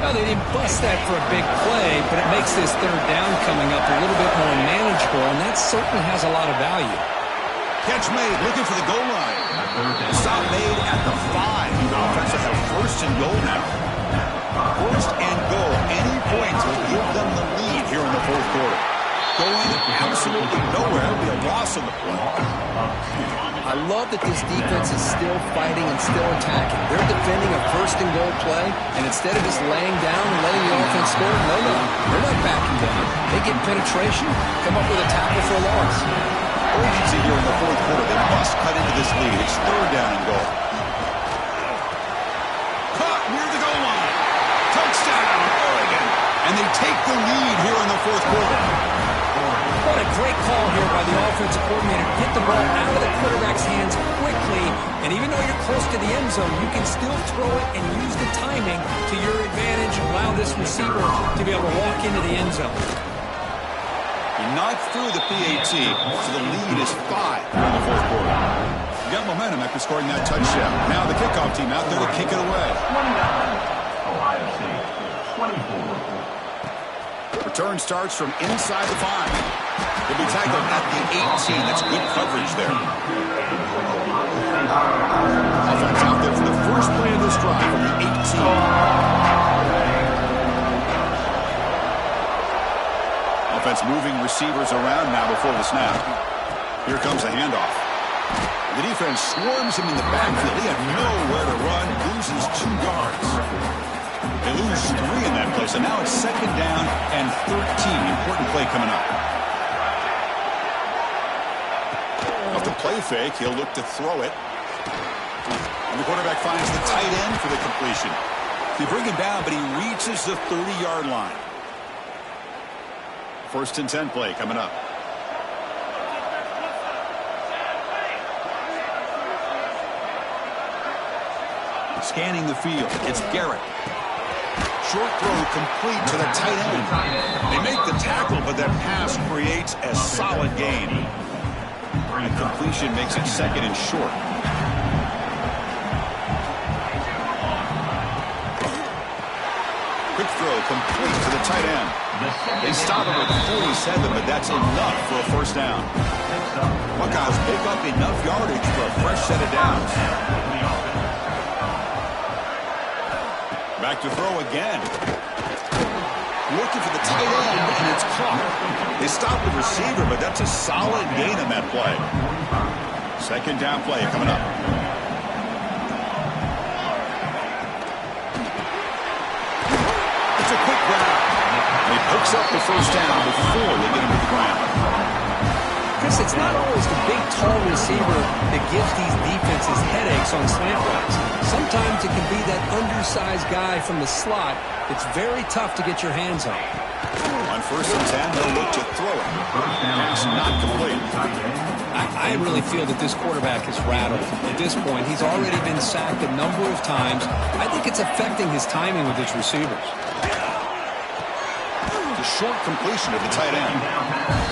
Well, they didn't bust that for a big play, but it makes this third down coming up a little bit more manageable, and that certainly has a lot of value. Catch made, looking for the goal line. Stop made at the 5. The offense will have first and goal now. First and goal. Any points will give them the lead here in the fourth quarter. Going absolutely nowhere. It'll be a loss on the play. I love that this defense is still fighting and still attacking. They're defending a first and goal play, and instead of just laying down and letting the offense score, no, they're not backing down. They get penetration, come up with a tackle for a loss. Urgency here in the fourth quarter. They must cut into this lead. It's third down and goal. Caught near the goal line. Touchdown, Oregon. And they take the lead here in the fourth quarter. What a great call here by the offensive coordinator. Get the ball out of the quarterback's hands quickly, and even though you're close to the end zone, you can still throw it and use the timing to your advantage and allow this receiver to be able to walk into the end zone. He knocked through the PAT, so the lead is 5 here in the fourth quarter. You got momentum after scoring that touchdown. Now the kickoff team out there to kick it away. Ohio State, 24. Return starts from inside the 5. He'll be tackled at the 18. That's good coverage there. Offense out there for the first play of this drive from the 18. Offense moving receivers around now before the snap. Here comes a handoff. The defense swarms him in the backfield. He had nowhere to run. Loses 2 yards. They lose 3 in that play, so now it's second down and 13. Important play coming up. Off the play fake, he'll look to throw it. And the quarterback finds the tight end for the completion. They bring him down, but he reaches the 30-yard line. First and 10 play coming up. Scanning the field, it's Garrett. Short throw complete to the tight end. They make the tackle, but that pass creates a solid gain. And completion makes it second and short. Quick throw complete to the tight end. They stop him at 47, but that's enough for a first down. Buckeyes pick up enough yardage for a fresh set of downs. Back to throw again. Looking for the tight end, and it's caught. They stop the receiver, but that's a solid gain on that play. Second down play coming up. It's a quick route. And he picks up the first down before they get him to the ground. Chris, it's not always the big, tall receiver that gives these defenses headaches on slant routes. Sometimes it can be that undersized guy from the slot that's very tough to get your hands on. On first and 10, they'll look to throw it. Pass pass not complete. I really feel that this quarterback is rattled. At this point, he's already been sacked a number of times. I think it's affecting his timing with his receivers. The short completion of the tight end.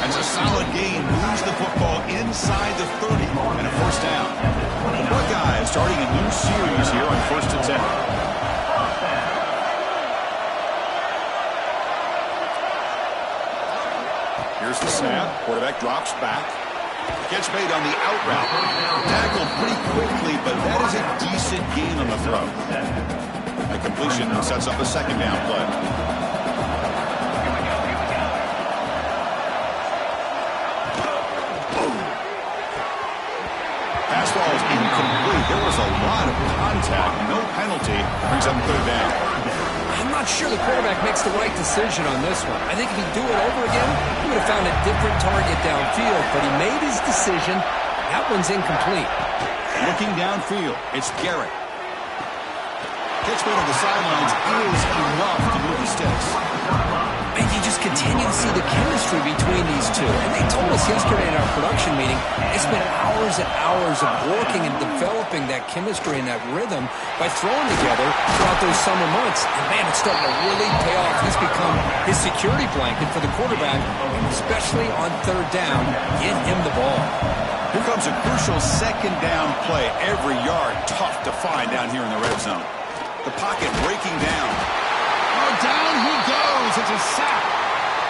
And it's a solid gain. Moves the football inside the 30 and a first down. The Buckeyes starting a new series here on 1st and 10. Here's the snap. Quarterback drops back. Gets made on the out route. Tackled pretty quickly, but that is a decent gain on the throw. A completion sets up a second down play. Pass ball is incomplete. There was a lot of contact. No penalty. Brings up third down. I'm not sure the quarterback makes the right decision on this one. I think if he'd do it over again, he would have found a different target downfield, but he made his decision. That one's incomplete. Looking downfield, it's Garrett. Catch made on the sidelines is enough to move the sticks. And you just continue to see the chemistry between these two. And they told us yesterday in our production meeting, they spent hours and hours of working and developing that chemistry and that rhythm by throwing together throughout those summer months. And man, it's starting to really pay off. He's become his security blanket for the quarterback, and especially on third down, get him the ball. Here comes a crucial second down play. Every yard tough to find down here in the red zone. The pocket breaking down. Oh, down he goes. It's a sack.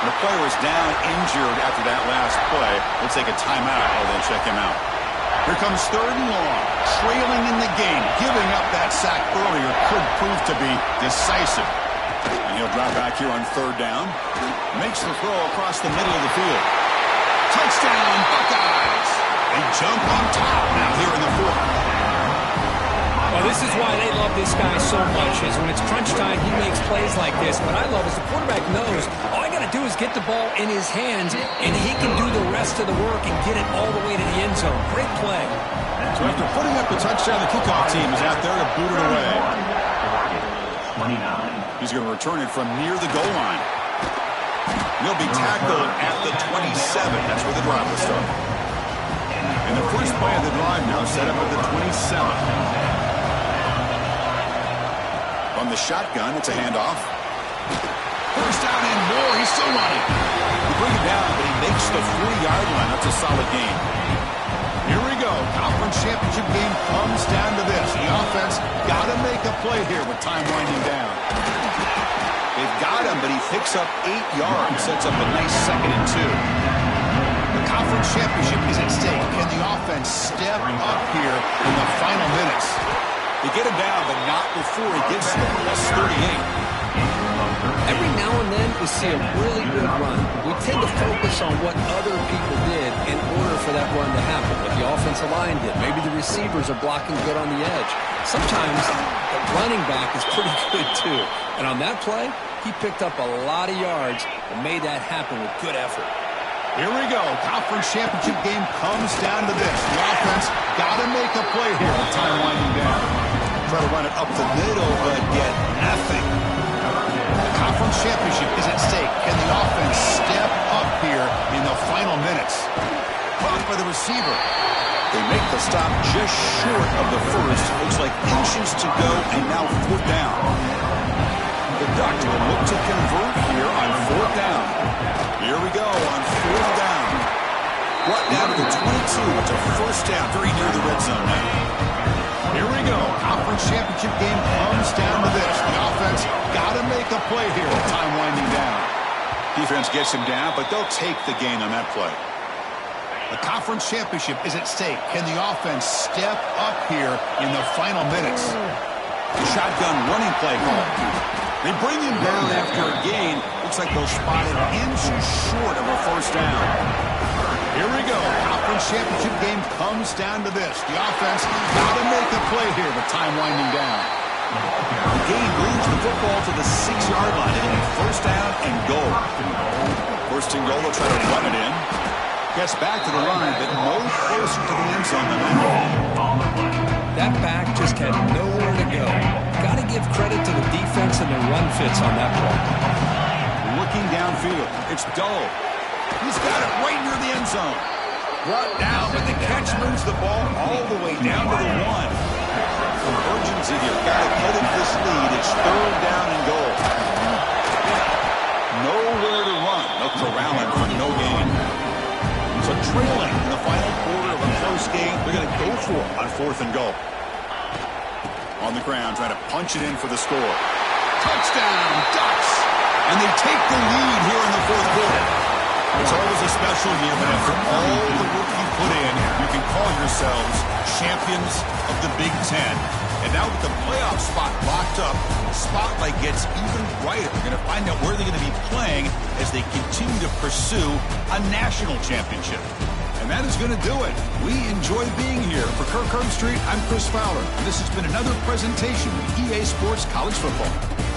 The player is down injured after that last play. We'll take a timeout while they check him out. Here comes third and long. Trailing in the game. Giving up that sack earlier could prove to be decisive. And he'll drop back here on third down. Makes the throw across the middle of the field. Touchdown, Buckeyes. They jump on top now here in the fourth. Well, this is why they love this guy so much, is when it's crunch time, he makes plays like this. What I love is the quarterback knows all I got to do is get the ball in his hands, and he can do the rest of the work and get it all the way to the end zone. Great play. So after putting up the touchdown, the kickoff team is out there to boot it away. He's going to return it from near the goal line. He'll be tackled at the 27. That's where the drive will start. And the first play of the drive now set up at the 27. On the shotgun, it's a handoff. First down and more. He's still running. They bring him down, but he makes the 40-yard line. That's a solid gain. Here we go. Conference championship game comes down to this. The offense got to make a play here with time winding down. They've got him, but he picks up 8 yards. Sets up a nice 2nd and 2. The conference championship is at stake. Can the offense step up here in the final minutes? They get him down, but not before he gets to the +38. Every now and then we see a really good run. We tend to focus on what other people did in order for that run to happen. What the offensive line did. Maybe the receivers are blocking good on the edge. Sometimes the running back is pretty good too. And on that play, he picked up a lot of yards and made that happen with good effort. Here we go. Conference championship game comes down to this. The offense got to make a play here with time winding down. Try to run it up the middle, but get nothing. The conference championship is at stake. Can the offense step up here in the final minutes? Caught by the receiver. They make the stop just short of the first. Looks like inches to go, and now 4th down. The Doctor will look to convert here on 4th down. Here we go on 4th down. Brought down to the 22. It's a first down, very near the red zone now. Here we go. Conference championship game comes down to this. The offense got to make a play here with time winding down. Defense gets him down, but they'll take the gain on that play. The conference championship is at stake. Can the offense step up here in the final minutes? Shotgun running play call. They bring him down after a gain. Looks like they'll spot an inch short of a first down. Here we go. Conference championship game comes down to this. The offense got to make a play here with time winding down. The game moves the football to the 6-yard line. And first down and goal. First and goal, they'll try to run it in. Gets back to the line, but no closer to the end zone than that. That back just had nowhere to go. Got to give credit to the defense and the run fits on that play. Looking downfield, it's Dull. He's got it right near the end end zone. Brought down, but the catch moves the ball all the way down to the 1. From urgency, you've got to cut into this lead. It's 3rd down and goal. Nowhere to run. They'll corral him for no gain. So trailing in the final quarter of a close game, they're going to go for it on 4th and goal. On the ground, trying to punch it in for the score. Touchdown, Ducks! And they take the lead here in the 4th quarter. It's always a special year, but after all the work you put in, you can call yourselves champions of the Big Ten. And now with the playoff spot locked up, the spotlight gets even brighter. We're going to find out where they're going to be playing as they continue to pursue a national championship. And that is going to do it. We enjoy being here. For Kirk Herbstreit, I'm Chris Fowler. And this has been another presentation of EA Sports College Football.